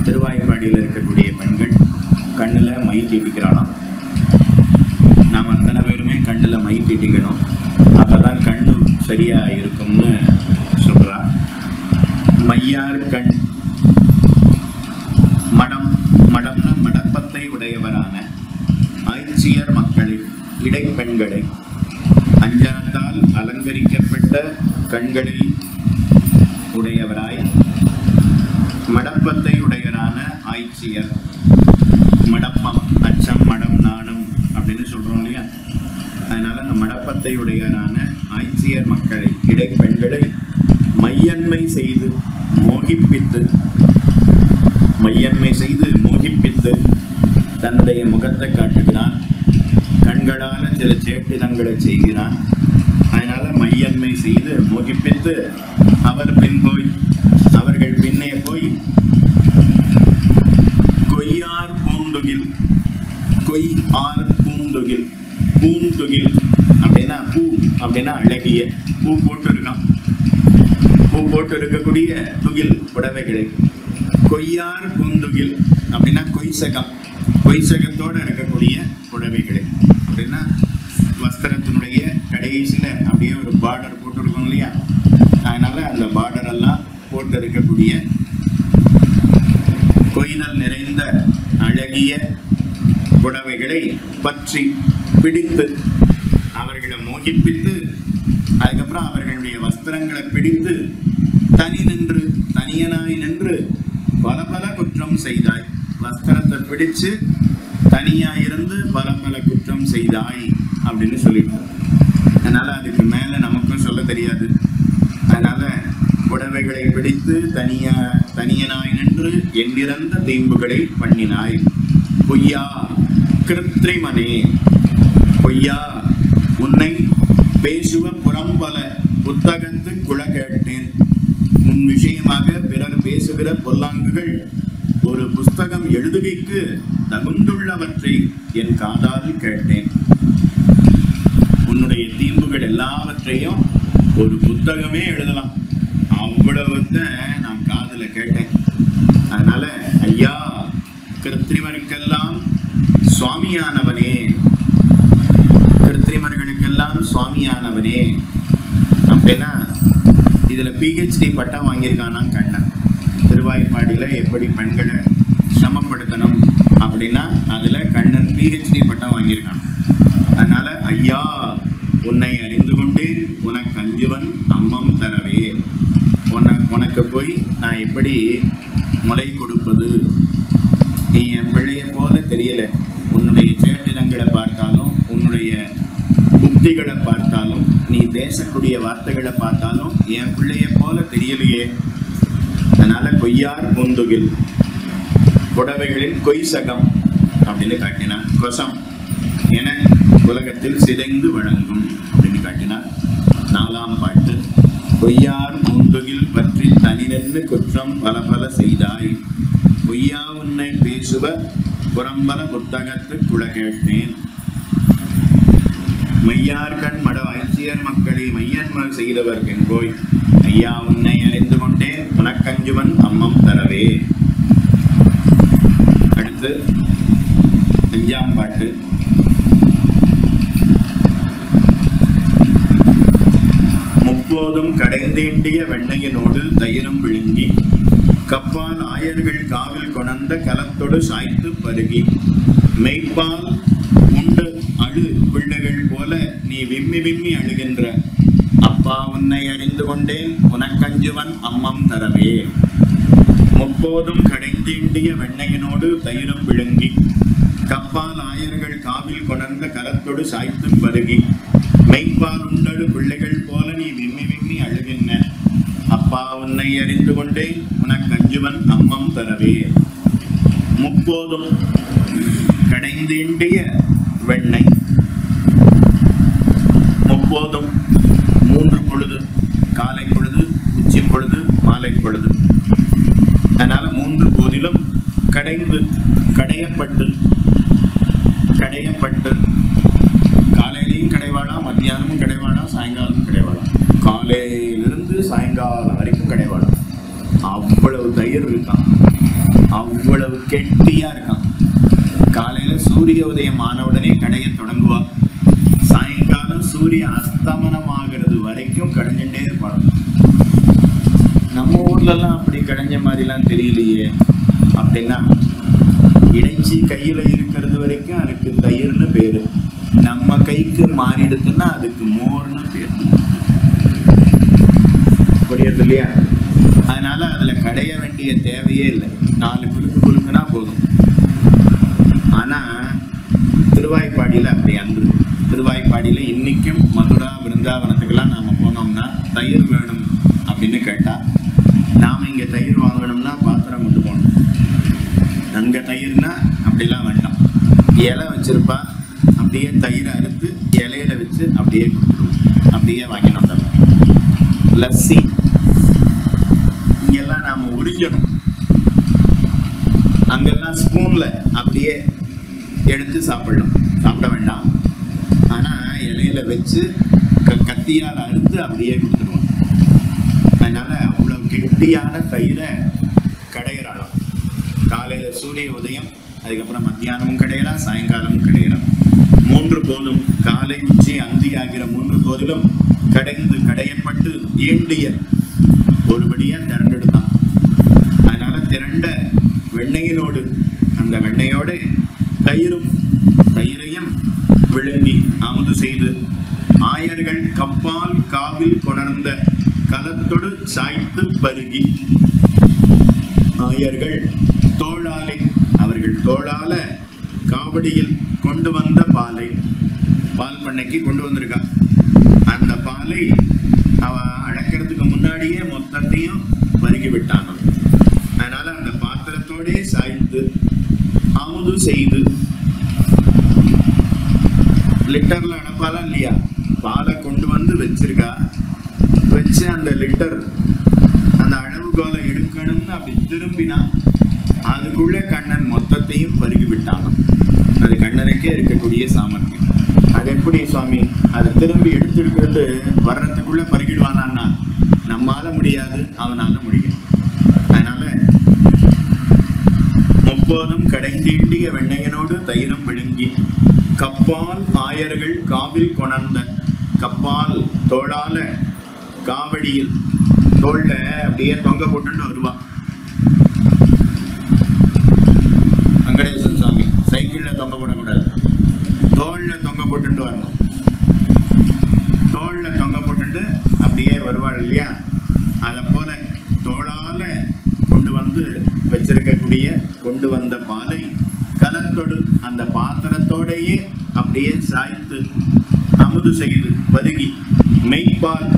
திருவாய்ப்பாடியில் இருக்கக்கூடிய பெண்கள் கண்ணில் மை தீட்டிக்கிறானாம். நாம் அத்தனை பேருமே கண்ணில் மை தீட்டிக்கணும், அப்போதான் கண்ணு சரியாக இருக்கும்னு சொல்கிறா. மையார் கண் மடம்னா மடப்பத்தை உடையவரான ஆய்ச்சியர் மக்களை, இடைப்பெண்களை, அஞ்சனத்தால் அலங்கரிக்கப்பட்ட கண்களை உடையவராய் மடப்பத்தை உடையவரான ஆய்ச்சியர். மடப்பம், அச்சம், மடம், நாணம் அப்படின்னு சொல்றோம் இல்லையா? அதனால அந்த மடப்பத்தை உடையவரான ஆய்ச்சியர் மக்களை, இடைப்பெண்களை மையன்மை செய்து மோகிப்பித்து தன்னுடைய முகத்தை காட்டுகிறான். கண்களால் சில சேட்டிதங்களை செய்கிறான். அதனால மையன்மை செய்து மோகிப்பித்து அவர்கள் பின்னே போய் கொய் ஆர் பூந்துகில். பூந்துகில் அப்படின்னா பூ அப்படின்னா அழகிய பூ போட்டு இருக்கான். பூ போட்டு இருக்கக்கூடிய துகில் புடவைகளை. கொய்யார் பூந்துகில் அப்படின்னா கொய்சகம், கொய்சகத்தோடு இருக்கக்கூடிய புடவைகளை. அப்படின்னா வஸ்திரத்தினுடைய கடைசியில அப்படியே ஒரு பார்டர் போட்டுருக்கோம் இல்லையா, அதனால அந்த பார்டர் எல்லாம் போட்டு இருக்கக்கூடிய கொய்தல் நிறைந்த அழகிய புடவைகளை பற்றி பிடித்து அவர்களை மோகிப்பித்து, அதுக்கப்புறம் அவர்களுடைய வஸ்திரங்களை பிடித்து தனியனாய் நின்று பல பல குற்றம் செய்தாய். வஸ்திரத்தை பிடிச்சு தனியாயிருந்து பல பல குற்றம் செய்தாய் அப்படின்னு சொல்லிட்டார். அதனால அதுக்கு மேல நமக்கும் சொல்ல தெரியாது. அதனால புடவைகளை பிடித்து தனியனாய் நின்று எண்ணிறந்த தீம்புகளை பண்ணினாய். பொய்யா கிருத்ரிமனே, பொய்யா உன்னை பேசுவ புறம்பல புத்தகத்து குல கேட்டேன். உன் விஷயமாக பிறர் பேசுகிற பொல்லாங்குகள் ஒரு புஸ்தகம் எழுதுகைக்கு தகுந்துள்ளவற்றை என் காதால் கேட்டேன். உன்னுடைய தீம்புகள் எல்லாவற்றையும் ஒரு புத்தகமே எழுதலாம், அவ்வளவுத்த நான் காதுல கேட்டேன். அதனால ஐயா, கிருத்திரிமருக்கெல்லாம் சுவாமியானவனே, கிருத்திரிமர்களுக்கெல்லாம் சுவாமியானவனே அப்படின்னா இதுல PhD பட்டம் வாங்கியிருக்கானா கண்ணன். திருவாய்ப்பாடியில எப்படி பெண்களை சமப்படுத்தணும் அப்படின்னா அதுல கண்ணன் PhD பட்டம் வாங்கியிருக்கான். அதனால ஐயா, உன்னை அறிந்து கொண்டு உனக்கு அஞ்சுவன் அம்மம் தரவே. உனக்கு போய் நான் எப்படி முளை கொடுப்பது? நீ என் பிள்ளைய போல தெரியல. உன்னுடைய சேட்டிடங்களை பார்த்தாலும், உன்னுடைய புத்திகளை பார்த்தாலும், நீ பேசக்கூடிய வார்த்தைகளை பார்த்தாலும் என் பிள்ளைய போல தெரியலையே. அதனால கொய்யார் பூந்துகில் புடவைகளில் கொய்சகம் அப்படின்னு காட்டினார். கொசம் என உலகத்தில் சிதைந்து வழங்கும் அப்படின்னு காட்டினார். 4ஆம் பாட்டு. பொய்யார் பூந்துகில் பற்றி தனிநென்று குற்றம் பல பல செய்தாய். பொய்யா உன்னை பேசுவ புறம்பல புத்தகத்து குல கேட்டேன். மையார்கண் மட வைசியர் மக்களை மையன்மர் செய்தவர் என்போய். ஐயா, உன்னை அறிந்து கொண்டே உனக்கஞ்சுவன் அம்மம் தரவே. அடுத்து 5ஆம் பாட்டு. முப்போதும் கடைந்தீண்டிய வெண்ணையினோடு தயிரும் விழுங்கி கப்பால் ஆயர்கள் காவில் கொணர்ந்த கலத்தொடு சாய்த்து பருகி மெய்ப்பால் உண்டு அழு பிள்ளைகள் போல நீ விம்மி விம்மி அழுகின்ற. அப்பா, உன்னை அறிந்து கொண்டேன் உனக்கஞ்சுவன் அம்மம் தரவே. முப்போதும் கடைந்தீண்டிய வெண்ணையினோடு தயிரும் விழுங்கி கப்பால் ஆயர்கள் காவில் கொணர்ந்த கலத்தொடு சாய்த்து பருகி மெய்ப்பால் உண்டடு பிள்ளைகள் போல நீ விம்மி விம்மி அழுகின்ற. அப்பா, உன்னை அறிந்து கொண்டேன் உனக்கஞ்சுவன் அம்மம் தரவே. முப்போதும் கடைந்தீண்டிய வெண்ணெய். முப்போதும் 3 பொழுது, காலை பொழுது, உச்சி பொழுது, மாலை பொழுது. அதனால 3 போதிலும் கடையப்பட்டு காலையிலையும் கடைவாடா, மத்தியானமும் கடைவாடா, சாயங்காலமும் கடைவாடா. காலையிலிருந்து சாயங்காலம் வரைக்கும் கடைவாடா. அவ்வளவு தயிர் இருக்கான், அவ்வளவு கெட்டியா இருக்கான். காலையில சூரிய உதயம் ஆன உடனே கடைய தொடங்குவா. சாயங்காலம் சூரிய அஸ்தமனம் ஆகிறது வரைக்கும் கடைஞ்சுட்டே இருப்பாங்க. நம்ம ஊர்ல எல்லாம் அப்படி கடைஞ்ச மாதிரிலாம் தெரியலையே. அப்படின்னா இடைச்சி கையில இருக்கிறது வரைக்கும் அதுக்கு தயிர்னு பேரு. நம்ம கைக்கு மாறிடுதுன்னா அதுக்கு மோர்னு பேரு. புரியுது இல்லையா? அதனால அதுல கடைய வேண்டிய தேவையே இல்லை. 4 குலுக்குனா போதும். ஆனா திருவாய்ப்பாடியில அப்படி அன்று. திருவாய்ப்பாடியில இன்னைக்கும் மதுரா விருந்தாவனத்துக்கெல்லாம் நாம போனோம்னா தயிர் வேணும் அப்படின்னு கேட்டா, நாம இங்க தயிர் வாங்கணும்னா பாத்திரம் கொண்டு போகணும். அங்க தயிர்னா அப்படிலாம் வேண்டாம். இலை வச்சிருப்பா, அப்படியே தயிரை அறுத்து இலையில வச்சு அப்படியே கொடுத்துருவோம். அப்படியே வாங்கினோம். லஸ்ஸி இங்கெல்லாம் நாம உறிஞ்சணும். அங்கெல்லாம் ஸ்பூன்ல அப்படியே எடுத்து சாப்பிடலாம், சாப்பிட வேண்டாம். ஆனா இலையில வச்சு கத்தியால் அறுத்து அப்படியே கொடுத்துருவோம். அதனால அவ்வளவு கெட்டியான தயிரை கடையிறாளாம். காலையில சூரிய உதயம், அதுக்கப்புறம் மத்தியானமும் கடையலாம், சாயங்காலமும் கடையலாம். 3 போதும், காலை உச்சி அந்தி ஆகிற 3 போதிலும் கடைந்து கடையப்பட்டு ஏண்டிய ஒருபடியா திரண்டெடுத்தான். அதனால திரண்ட வெண்ணெயினோடு, அந்த வெண்ணெயோடு தயிரையும் விழுங்கி அமுது செய்து ஆயர்கள் கப்பால் காவில் கொணர்ந்த கலத்தொடு சாய்த்து பருகி, ஆயர்கள் தோளாலே, அவர்கள் தோளால காவடியில் கொண்டு வந்த பாலை, பால் பண்ணைக்கு கொண்டு வந்திருக்கா. அந்த பாலை அவ அடக்கிறதுக்கு முன்னாடியே மொத்தத்தையும் பருகி விட்டான். அதனால அந்த பாத்திரத்தோடே சாய்த்து அமுது செய்து, லிட்டர்ல அனுப்பாலா இல்லையா, பாலை கொண்டு வந்து வச்சிருக்கா. வச்சு அந்த லிட்டர் அந்த அளவுகோலை எடுக்கணும்னு அப்படி திரும்பினா அதுக்குள்ள கண்ணன் மொத்தத்தையும் பருகி விட்டானாம். அது கண்ணனுக்கே இருக்கக்கூடிய சாமர்த்தியம். அது எப்படி சுவாமி அதை திரும்பி எடுத்துருக்கிறது வர்றதுக்குள்ள பருகிடுவானான்னா நம்மால முடியாது, அவனால முடியும். அதனால 30 கடைந்தீண்டிய வெண்ணையனோடு தயிரும் விழுங்கி கப்பால் ஆயர்கள் காவில் கொணர்ந்த, கப்பால் தோளால காவடியில் தோல்ல அப்படியே தொங்க போட்டு வருவான் வெங்கடேசன் சுவாமி. சைக்கிள்ல தொங்க போடக்கூடாது, தோல்ல தொங்க போட்டு வரணும். தோல்ல தொங்க போட்டு அப்படியே வருவாள் இல்லையா, அதை போல தோளால கொண்டு வந்து வச்சிருக்கக்கூடிய கொண்டு வந்த பாலை கலத்தோடு அந்த பாத்திரத்தோடையே அப்படியே சாய்த்து அமுது செய்து பருகி மெய்ப்பால்,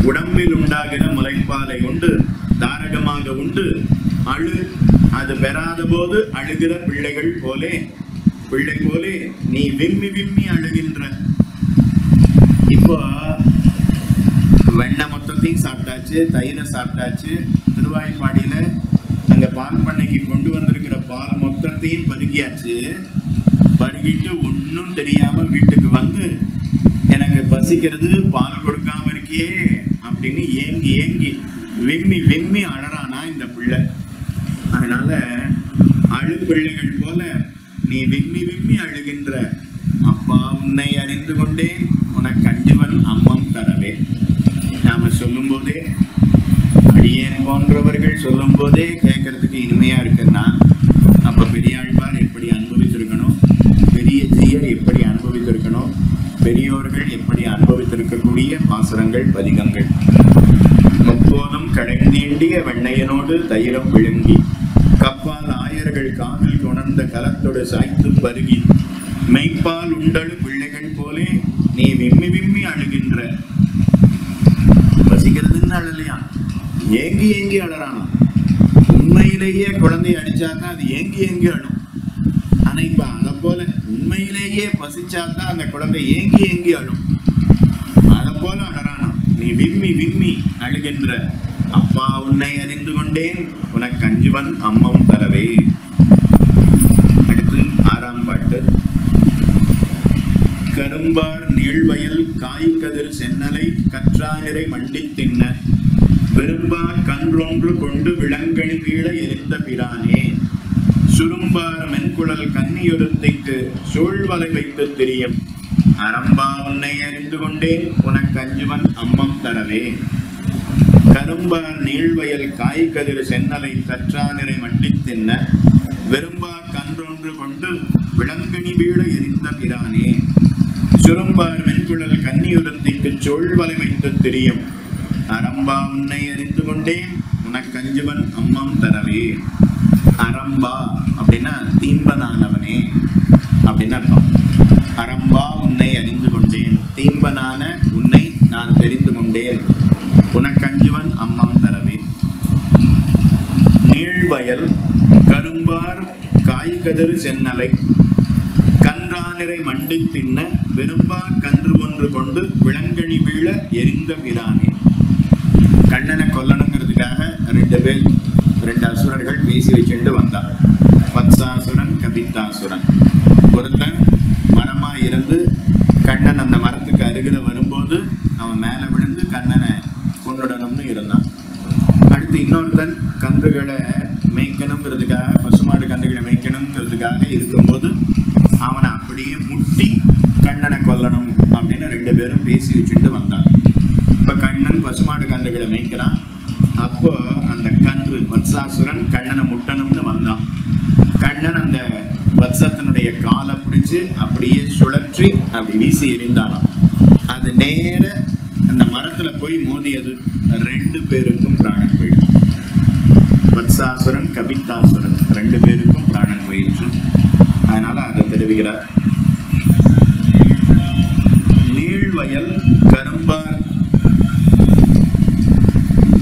உடம்பில் உண்டாகிற முளைப்பாலை உண்டு தாரகமாக உண்டு அது பெறாத போது அழுகிற பிள்ளைகள் போலே, பிள்ளை போலே நீ விம்மி விம்மி அழுகின்ற. இப்போ வெண்ணெய் மொத்தத்தையும் சாப்பிட்டாச்சு, தயிரை சாப்பிட்டாச்சு, திருவாய்ப்பாடியில அங்க பால் பண்ணைக்கு கொண்டு வந்திருக்கிற பால் மொத்தத்தையும் பருகியாச்சு. பருகிட்டு ஒன்னும் தெரியாம வீட்டுக்கு வந்து எனக்கு பசிக்கிறது, பால் கொடுக்காம இருக்கியே அப்படின்னு ஏங்கி ஏங்கி விம்மி விம்மி அழறானா இந்த பிள்ளை. அதனால அழு பிள்ளைகள் போல நீ விம்மி விம்மி அழுகின்ற. அப்பா உன்னை அறிந்து கொண்டேன் உனக்கு அஞ்சுவன் அம்மம் தரவே. நாம சொல்லும் போதே, அடியேன் போன்றவர்கள் சொல்லும் போதே கேட்கறதுக்கு இனிமையா இருக்குன்னா அப்ப பெரியாழ்வார் எப்படி அனுபவித்திருக்கணும், பெரிய ஜீயர் எப்படி அனுபவித்திருக்கணும், பெரியோர்கள் எப்படி அனுபவித்திருக்கக்கூடிய பாசுரங்கள் பதிகங்கள். 30 கடைந்தீண்டிய வெண்ணையனோடு தயிரம் விழுங்கி கப்பால் ஆயர்கள் காவில் கொணர்ந்த கலத்தோடு சாய்த்து பருகி மெய்ப்பால் உண்டழு பிள்ளைகள் போலே நீ விம்மி விம்மி அழுகின்ற. பசிக்கிறதுன்னு அழலையா, ஏங்கி ஏங்கி அழறானா. உண்மையிலேயே குழந்தைய அடிச்சாதான் அது ஏங்கி ஏங்கி அழும். ஆனா இப்ப அதை போல உண்மையிலேயே பசிச்சாதான் அந்த குழந்தை ஏங்கி ஏங்கி அழும். அதை போல அழறானா, நீ விம்மி விம்மி அழுகின்ற. அப்பா உன்னை அறிந்து கொண்டேன் உனக்கு அஞ்சுவன் அம்மம் தரவே. அடுத்து 6ஆம் பாட்டு. கரும்பார் நீழ்வயல் காய்கதிர் சென்னலை கற்றானிரை மண்டி தின்ன விரும்பார் கன்றொன்று கொண்டு விளங்கணி வீழ எரிந்த பிரானே. சுரும்பார் மென்குழல் கன்னியொருத்திக்கு சூழ்வலை வைத்து திரியும். அரம்பா உன்னை அறிந்து கொண்டேன் உனக்கு அஞ்சுவன் அம்மம் தரவே. கரும்பார் நீழ்வயல் காய்கதிர் சென்னலை கற்றானிரை மண்டி தின்ன விரும்பார் கன்றொன்று கொண்டு விளங்கணி வீழ எரிந்த பிரானே. சுரும்பார் மென்குழல் கன்னியுரத்திற்கு சூழ்வலை வைத்து திரியும். அரம்பா உன்னை அறிந்து கொண்டேன் உனக்கு அஞ்சுவன் அம்மம் தரவே. அரம்பா அப்படின்னா தீம்பனானவனே அப்படின்னு அர்த்தம். அரம்பா உன்னை அறிந்து கொண்டேன், தீம்பனான உன்னை நான் தெரிந்து கொண்டேன், உனக்கு அஞ்சுவன் அம்மம் தரவே. நீழ்வயல் கரும்பார் காய்கதிர் சென்னலை கன்றானிரை மண்டி தின்ன விரும்பா கன்று ஒன்று கொண்டு விளங்கணி வீழ எரிந்த பிரானே. கண்ணனை கொல்லணுங்கிறதுக்காக 2 அசுரர்கள் பேசி வச்சுட்டு வந்தார். வத்சாசுரன் கபித்தாசுரன். ஒருத்தன் மரமா இருந்து கண்ணன் அந்த மரத்துக்கு அருகில வரும்போது அவன் மேல விழுந்து கண்ணனை கொண்டுடணும்னு இருந்தான். அடுத்து இன்னொருத்தன் கன்றுகளை மேய்க்கணுங்கிறதுக்காக, பசுமாடு கன்றுகளை மேய்க்கணுங்கிறதுக்காக இருக்கும்போது அவனை அப்படியே முட்டி கண்ணனை கொல்லணும் அப்படின்னு 2 பேரும் பேசி வச்சுட்டு வந்தான். இப்ப கண்ணன் பசுமாடு கன்றுகளை மேய்க்கிறான். அப்போ அந்த கன்று வத்சாசுரன் கண்ணனை முட்டணும்னு வந்தான். கண்ணன் அந்த வத்சத்தினுடைய காலை பிடிச்சு அப்படியே சுழற்றி அப்படி வீசி எறிந்தானாம். அது நேர அந்த மரத்துல போய் மோதியது. 2 பேருக்கும் பிராணன் போயிடுச்சு. வத்சாசுரன் கபித்தாசுரன் 2 பேருக்கும் பிராணன் போயிடுச்சு. அதனால அதை தெரிவிக்கிறார். நீழ்வயல் கரும்பார்,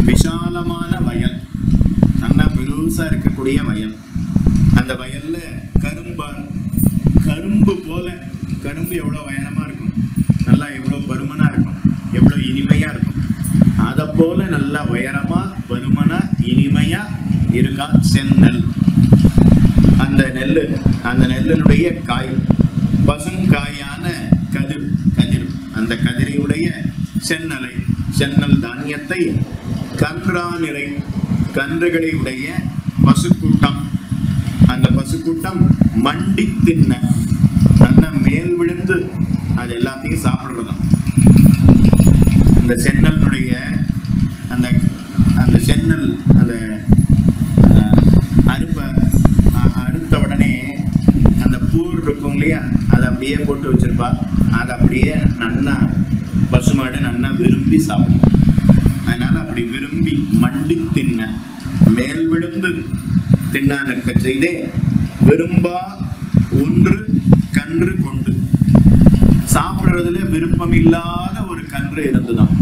விஷாலமான வயல், நல்லா பெருசா இருக்கக்கூடிய வயல். அந்த வயல்ல கரும்பார், கரும்பு போல, கரும்பு எவ்வளவு உயரமா இருக்கும், நல்லா எவ்வளவு பருமனா இருக்கும், எவ்வளவு இனிமையா இருக்கும், அத போல நல்லா உயரமா பருமனா இனிமையா இருக்கா செந்நெல். அந்த நெல்லு, அந்த நெல்லினுடைய காய் பசுங்காயான கதிர், அந்த கதிரையுடைய செந்நலை, செந்நல் தானியத்தை கன்றா நிறை, கன்றுகளை உடைய பசுக்கூட்டம், அந்த பசுக்கூட்டம் மண்டி தின்ன, நல்ல மேல் விழுந்து அது எல்லாத்தையும் சாப்பிடுறதும். அந்த செந்நலுடைய அந்த அந்த செந்நல் அந்த அறுத்த உடனே அந்த பூர் இருக்கும் இல்லையா, அதை அப்படியே போட்டு வச்சிருப்பா. அதை அப்படியே நன்னா பசுமாடு நன்னா விரும்பி சாப்பிடும். அதனால அப்படி விரும்பி மண்டி தின்ன, மேல் விழுந்து தின்னானுக்க செய்தே விரும்பா ஒன்று கன்று கொண்டு, சாப்பிடுறதுல விருப்பம் இல்லாத ஒரு கன்று இருந்துதான்.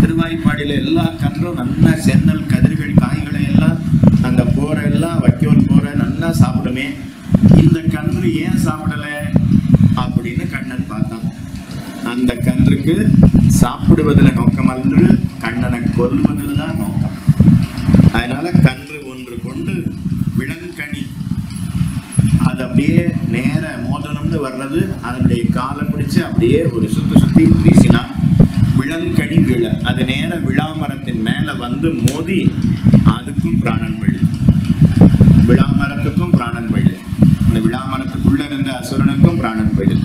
திருவாய்ப்பாடியில எல்லா கன்றும் நல்லா சென்னல் கதிர்கள் காய்களை எல்லாம் அந்த போரை எல்லாம் வைக்கோல் போரை நல்லா சாப்பிடுமே, இந்த கன்று ஏன் சாப்பிடல அப்படின்னு கண்ணன் பார்த்தான். அந்த கன்றுக்கு சாப்பிடுவதுல நோக்கம் அல்ல, கண்ணனை கொல்வதில் தான் நோக்கம். அதனால கன்று ஒன்று கொண்டு விலங்கனி, அது அப்படியே நேர மோதனம்னு வர்றது, அதனுடைய காலை பிடிச்சு அப்படியே ஒரு சுத்தி வீசினான். விலங்கனி விழ, அது நேர விழாமரத்தின் மேல வந்து மோதி அதுக்கும் பிராணன் பழி, விழாமரத்துக்கும் பிராணன் பழி, இந்த விழாமரத்துக்குள்ள இருந்த அசுரனுக்கும் பிராணன் பழி.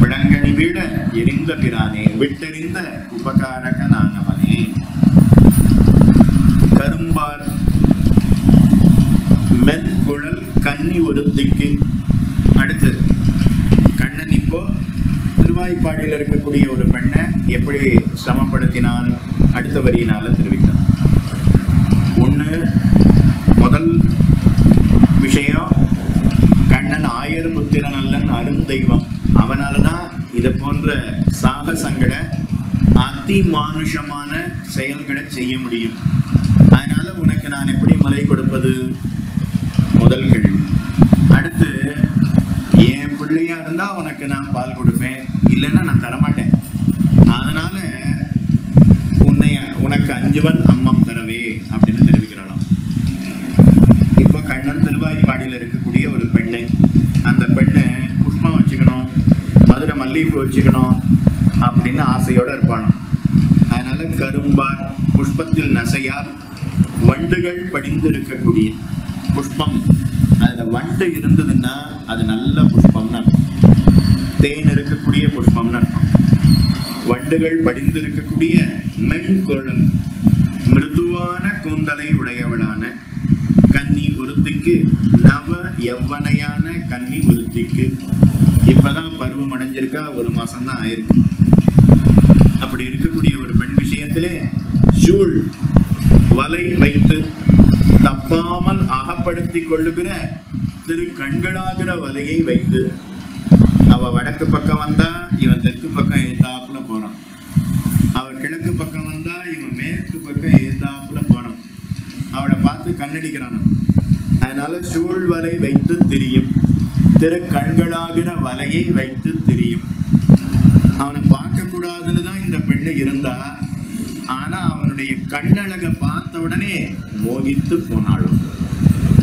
விலங்கனி வீழ எரிந்த பிரானே விட்டெறிந்த உபகாரக நானவனே. கரும்பார் மென்குழல் கன்னி ஒருத்திக்கு. அடுத்து கண்ணன் இப்போ திருவாய்ப்பாடியில் இருக்கக்கூடிய ஒரு பெண்ணை எப்படி சிரமப்படுத்தினான் அடுத்த வரியினால தெரிவித்தான். ஒண்ணு, முதல் விஷயம், கண்ணன் 1000 புத்திரன் அல்லன் அருந்தெய்வம், அவனாலதான் இதை போன்ற சாகசங்களை அதிமானுஷமான செயல்களை செய்ய முடியும். அதனால உனக்கு நான் எப்படி மலை கொடுப்பது, முதல் கேள்வி. அடுத்து, என் பிள்ளையா இருந்தா உனக்கு நான் பால் கொடுப்பேன், இல்லைன்னா நான் தரமாட்டேன். அதனால உனக்கு 5 அம்மம் தரவே அப்படின்னு தெரிவிக்கிறாளாம். இப்போ கண்ணன் திருவாய்ப்பாடியில் இருக்கக்கூடிய ஒரு பெண்ணை, அந்த பெண்ணை புஷ்பம் வச்சுக்கணும், மதுரை மல்லிகைப்பூ வச்சுக்கணும் அப்படின்னு ஆசையோட இருப்பானோ. அதனால கரும்பார், புஷ்பத்தில் நசையார், வண்டுகள் படிந்து இருக்கக்கூடிய புஷ்பம், அதுல வண்டு இருந்ததுன்னா அது நல்ல புஷ்பம்னு அர்த்தம், தேன் இருக்கக்கூடிய புஷ்பம்னு அர்த்தம். வண்டுகள் படிந்து இருக்கக்கூடிய மென்குழல், மிருதுவான கூந்தலை உடையவளான கன்னி ஒருத்திக்கு, நவ எவ்வனையான கன்னி ஒருத்திக்கு. இப்பதான் பருவம் அடைஞ்சிருக்கா, 1 மாசம் தான் ஆயிருக்கு. அப்படி இருக்கக்கூடிய ஒரு பெண் விஷயத்திலே சூழ் வலை வைத்து தப்பாமல் அகப்படுத்தி கொள்ளுகிற திரு கண்களாகிற வலையை வைத்து, அவ வடக்கு பக்கம் வந்தா இவன் தெற்கு பக்கம் ஏத்தாப்புல போறான், அவ கிழக்கு பக்கம் வந்தா இவன் மேற்கு பக்கம் ஏத்தாப்புல போறான், அவளை பார்த்து கண்ணடிக்கிறான். அதனால சூழ் வலை வைத்து திரியும், திரு கண்களாகிற வலையை வைத்து திரியும். அவனை பார்க்க கூடாதுன்னு தான் இந்த பெண்ணு இருந்தா, ஆனா அவனுடைய கண்ணழக பார்த்த உடனே மோகித்து போனாலும்.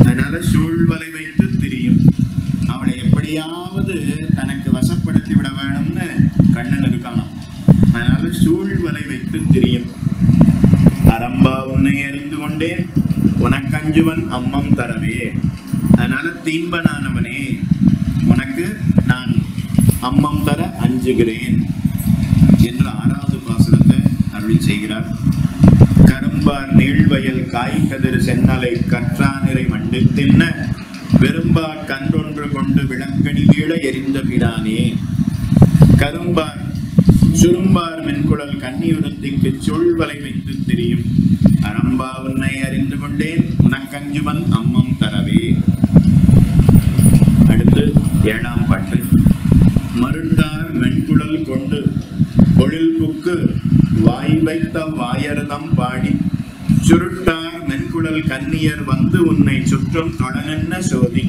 அதனால சூழ் வலை வைத்து திரியும். எப்படியாவது தனக்கு வசப்படுத்தி விட வேணும்னு கண்ணன் இருக்கானாம். அதனால சூழ்வலை வைத்து தெரியும். அரம்பா உன்னை அறிந்து கொண்டேன் உனக்கஞ்சுவன் அம்மம் தரவே. அதனால தீம்பனானவனே உனக்கு நான் அம்மம் தர அஞ்சுகிறேன் என்று 6வது பாசுரத்தை அருள் செய்கிறார். கரும்பார் நீழ்வயல் காய்கதிர் சென்னலை கற்றானிறை மண்டு தின்ன வெறும்பா கன்றொன்று கொண்டு விளங்கணி வீழ எரிந்த பிரானே. கரும்பார் சுரும்பார் மென்குழல் கன்னியுரத்திற்கு சூழ்வலை வைத்து தெரியும். அரம்பா உன்னை அறிந்து கொண்டேன் உனக்கஞ்சுவன் அம்மம் தரவே. அடுத்து 7ஆம் பாட்டு. மருட்டார் மென்குழல் கொண்டு பொழில் புக்கு வாய் வைத்த வாயர்தம் பாடி சுருட்டார் மென்குழல் கன்னியர் வந்து உன்னை சுற்றும் தொடனென்ன சோதி.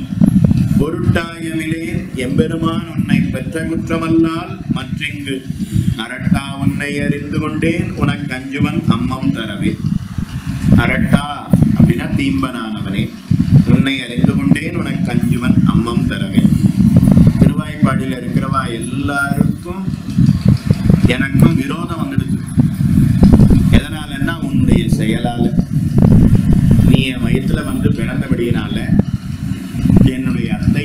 பொருட்டாயமிலே எம்பெருமான் உன்னை பெற்ற குற்றமல்லால் மற்றிங்கு அரட்டா உன்னை அறிந்து கொண்டேன் உனக்கஞ்சுவன் அம்மம் தரவே. அரட்டா அப்படின்னா தீம்பனானவனே, உன்னை அறிந்து கொண்டேன் உனக்கஞ்சுவன் அம்மம் தரவே. திருவாய்ப்பாடியில் இருக்கிறவா எல்லாருக்கும் எனக்கும் விரோதம் வந்துடுது. எதனாலன்னா உன்னுடைய செயலால. நீ என் வயிற்றுல வந்து பிறந்தபடியினால என்னுடைய அத்தை,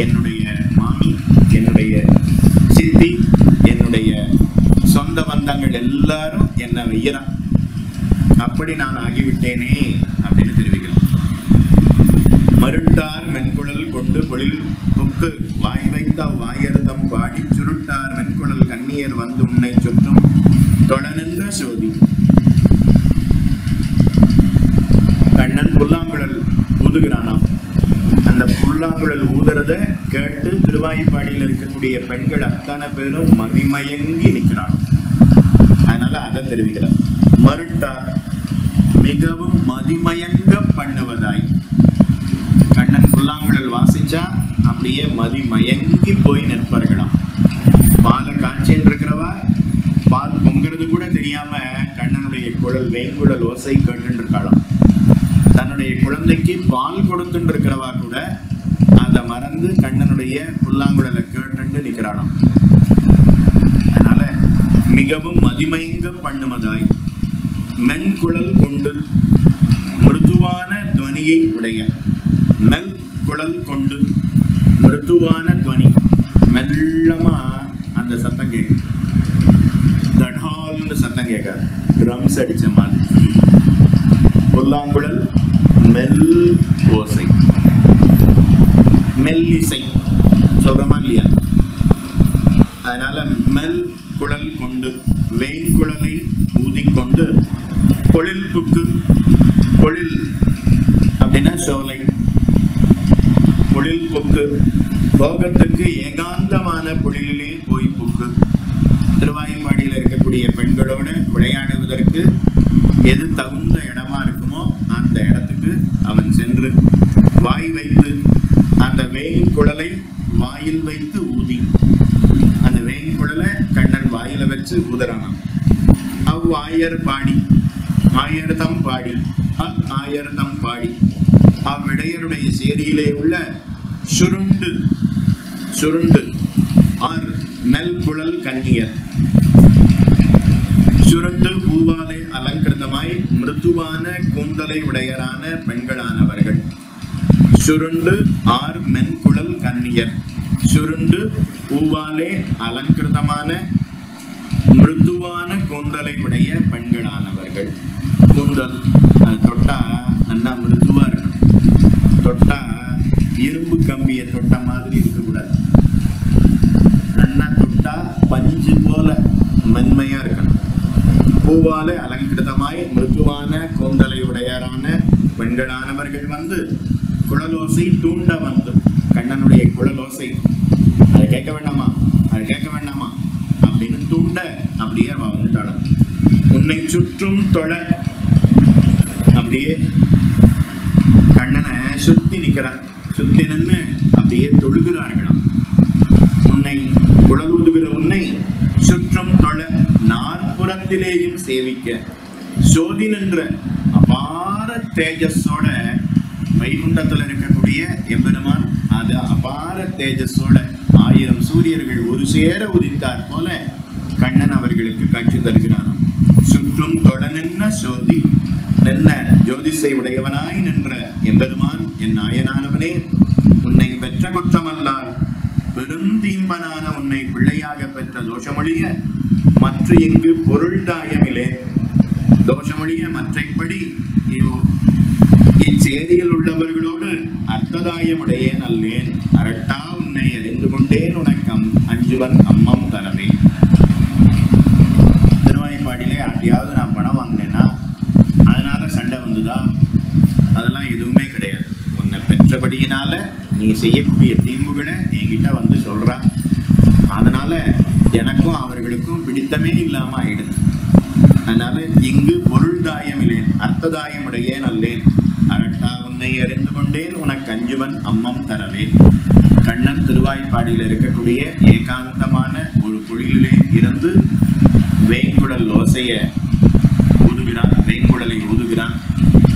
என்னுடைய மாமி, என்னுடைய சித்தி, என்னுடைய சொந்த பந்தங்கள் எல்லாரும் என்னை வெய்யறான். அப்படி நான் ஆகிவிட்டேனே அப்படின்னு தெரிவிக்கிறோம். மருட்டார் மென்குழல் கொண்டு பொழில் புக்கு வாய் வைத்த வாயர்தம் பாடி சுருட்டார் மென்குழல் கன்னியர் வந்து உன்னை சுற்றும் தொடர்ந்த சோதி. கண்ணன் புல்லாங்குழல் ஊதுகிறானாம். அந்த புல்லாங்குழல் ஊதுறத கேட்டு திருவாய்ப்பாடியில் இருக்கக்கூடிய பெண்கள் அத்தனை பேரும் மதிமயங்கி நிற்கிறான். அதனால அதை தெரிவிக்கிறார். மருட்டார் மிகவும் மதிமயங்க பண்ணுவதாய். கண்ணன் புல்லாங்குழல் வாசிச்சா அப்படியே மதிமயங்கி போய் நிற்பார்களாம். பாலை காய்ச்சின்னு இருக்கிறவா பால் பொங்குறது கூட தெரியாம கண்ணனுடைய குழல் வேங்குழல் ஓசை கேட்டு இருக்காளாம். தன்னுடைய குழந்தைக்கு பால் கொடுத்துட்டு இருக்கிறவா கூட அதை மறந்து கண்ணனுடைய புல்லாங்குழலை கேட்டு நிற்கிறாளாம். அதனால மிகவும் மதிமயங்க பண்ணுவதாய் மென்குழல் கொண்டு மிருதுவான துவனியை உடைய. மெல் குழல் கொண்டு மிருதுவான துவனி, மெல்லமா அந்த சத்தம் கேட்கும். தடால்னு சத்தம் கேட்காது, ட்ரம்ஸ் அடிச்ச மாதிரி. புல்லாங்குழல் மெல் ஓசை, மெல்லிசை சொல்றமா இல்லையா? அதனால மெல் குழல் கொண்டு வேய்குழலை ஊதிக்கொண்டு பொழில் புக்கு. பொழில் அப்படின்னா சோலை. பொழில் புக்கு போகத்துக்கு ஏகாந்தமான பொழிலே போய் புக்கு. திருவாயம்பாடியில் இருக்கக்கூடிய பெண்களோடு விளையாடுவதற்கு எது தகுந்த இடமா இருக்குமோ அந்த இடத்துக்கு அவன் சென்று வாய் வைத்து அந்த வேயின் குழலை வாயில் வைத்து ஊதி. அந்த வேயின் குழலை கண்ணன் வாயில வச்சு ஊதறானாம். அவ்வாயர் பாடி, ஆயர்தம் பாடி, ஆயர்தம் பாடி அவ்விடையருடைய சேரியிலே உள்ள சுருண்டு சுருண்டு ஆர் நெல் குழல் கன்னியர். சுருண்டு பூவாலை அலங்கிருதமாய் மிருதுவான கூந்தலை உடையரான பெண்களானவர்கள். சுருண்டு ஆர் மென்குழல் கன்னியர். சுருண்டு பூவாலே அலங்கிருதமான மிருதுவான கூந்தலை உடைய பெண்களானவர்கள். கூந்தல் தொட்டா நல்லா மிருதுவா இருக்கணும். தொட்டா இரும்பு கம்பியை தொட்ட மாதிரி இருக்கக்கூடாது. நல்லா தொட்டா பஞ்சு போல மென்மையா இருக்கணும். பூவாலே அலங்கிருதமாய் மிருதுவான கூந்தலை உடையரான பெண்களானவர்கள் வந்து குழலோசை தூண்ட வந்து. கண்ணனுடைய குழலோசை அதை கேட்க வேண்டாமா, அதை கேட்க வேண்டாமா அப்படின்னு தூண்ட அப்படியே அவ வந்துட்டாலும் உன்னை சுற்றும் தொழ. அப்படியே கண்ணனை சுத்தி நிற்கிறான். சுத்தி நின்று அப்படியே தொழுகிறார்களாம். உன்னை குழல் ஊதுகிற உன்னை சுற்றும் தொழ நாற்புறத்திலேயும் சேவிக்க. சோதி நின்ற அபார தேஜஸோட வைகுண்டத்தில் இருக்கக்கூடிய எம்பெருமான் அந்த அபார தேஜஸோட 1000 சூரியர்கள் ஒரு சேர உதித்தார் போல கண்ணன் அவர்களுக்கு காட்சி தருகிறான். சுற்றும் தொடனின்ன சோதி நின்ன ஜோதிஷை உடையவனாய் நின்ற எம்பெருமான் என் நாயனானவனே, உன்னை பெற்ற குற்றமல்லால் பெருந்தீம்பனான உன்னை பிள்ளையாக பெற்ற தோஷமொழிய மற்ற எங்கு பொருள் தாயமிலே, தோஷமொழிய மற்றைப்படி இச்சேரியில் உள்ளவர்களோடு அர்த்ததாயமுடைய நல்லேன். அரட்டா உன்னை அறிந்து கொண்டேன் உனக்கம் அஞ்சுவன் அம்மம் தரவே. திருவாய்ப்பாடியிலே யார்ட்டையாவது நான் பணம் வாங்கினேன்னா அதனால சண்டை வந்துதா? அதெல்லாம் எதுவுமே கிடையாது. உன்னை பெற்றபடியினால நீ செய்யக்கூடிய தீம்புகளை என்கிட்ட வந்து சொல்றா. அதனால எனக்கும் அவர்களுக்கும் பிடித்தமே இல்லாம ஆயிடுது. அதனால இங்கு பொருள் தாயம் இல்லேன், அர்த்ததாயமுடைய நல்லேன். அரட்டா உன்னை அறிந்து கொண்டேன் உனக்கு அஞ்சுவன் அம்மம் தரவே. கண்ணன் திருவாய்ப்பாடியில் இருக்கக்கூடிய ஏகாந்தமான ஒரு குழியிலே இருந்து வேங்குடல் ஓசைய ஊதுகிறான், வேங்குடலை ஊதுகிறான்.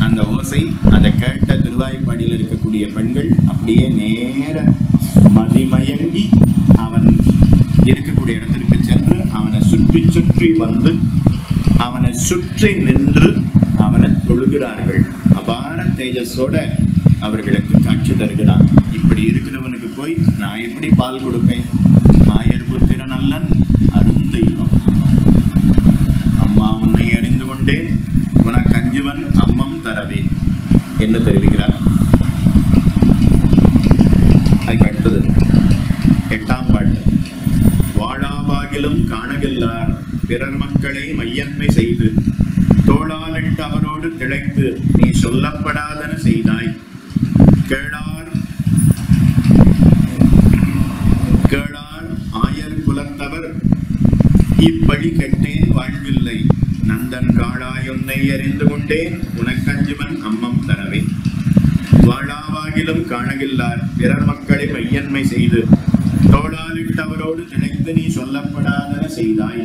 அந்த ஓசை அதை கேட்ட திருவாய்ப்பாடியில் இருக்கக்கூடிய பெண்கள் அப்படியே நேர மதிமயங்கி அவன் இருக்கக்கூடிய இடத்திற்கு சென்று அவனை சுற்றி சுற்றி வந்து அவனை சுற்றி நின்று அவனை தொழுகிறார்கள். அபார தேஜஸோட அவர்களுக்கு காட்சி தருகிறான். இப்படி இருக்கிறவனுக்கு போய் நான் எப்படி பால் கொடுப்பேன்? ஆயர் புத்திர நல்லன் அருந்தெய்வம். அம்மா உன்னை அறிந்து கொண்டேன் உனக்கு அஞ்சுவன் அம்மம் தரவே என்று தெரிவிக்கிறார். அதுக்கு அடுத்தது 8ஆம் பாட்டு. வாழாவாகிலும் காணகில்லார் பிறர் மக்களை மையன்மை செய்து தோளாலிட்டு அவரோடு திளைத்து நீ சொல்லப்படாதன செய்தாய். கேளார் ஆயர் குலத்தவர் இப்படி கெட்டேன் வாழ்வில்லை. நந்தன் காளாயொன்னை அறிந்து கொண்டேன் உனக்கஞ்சுவன் அம்மம் தரவே. வாழாவாகிலும் காணகில்லார் பிறர் மக்களை மையன்மை செய்து தோளாலிட்டவரோடு திளைத்து நீ சொல்லப்படாதன செய்தாய்.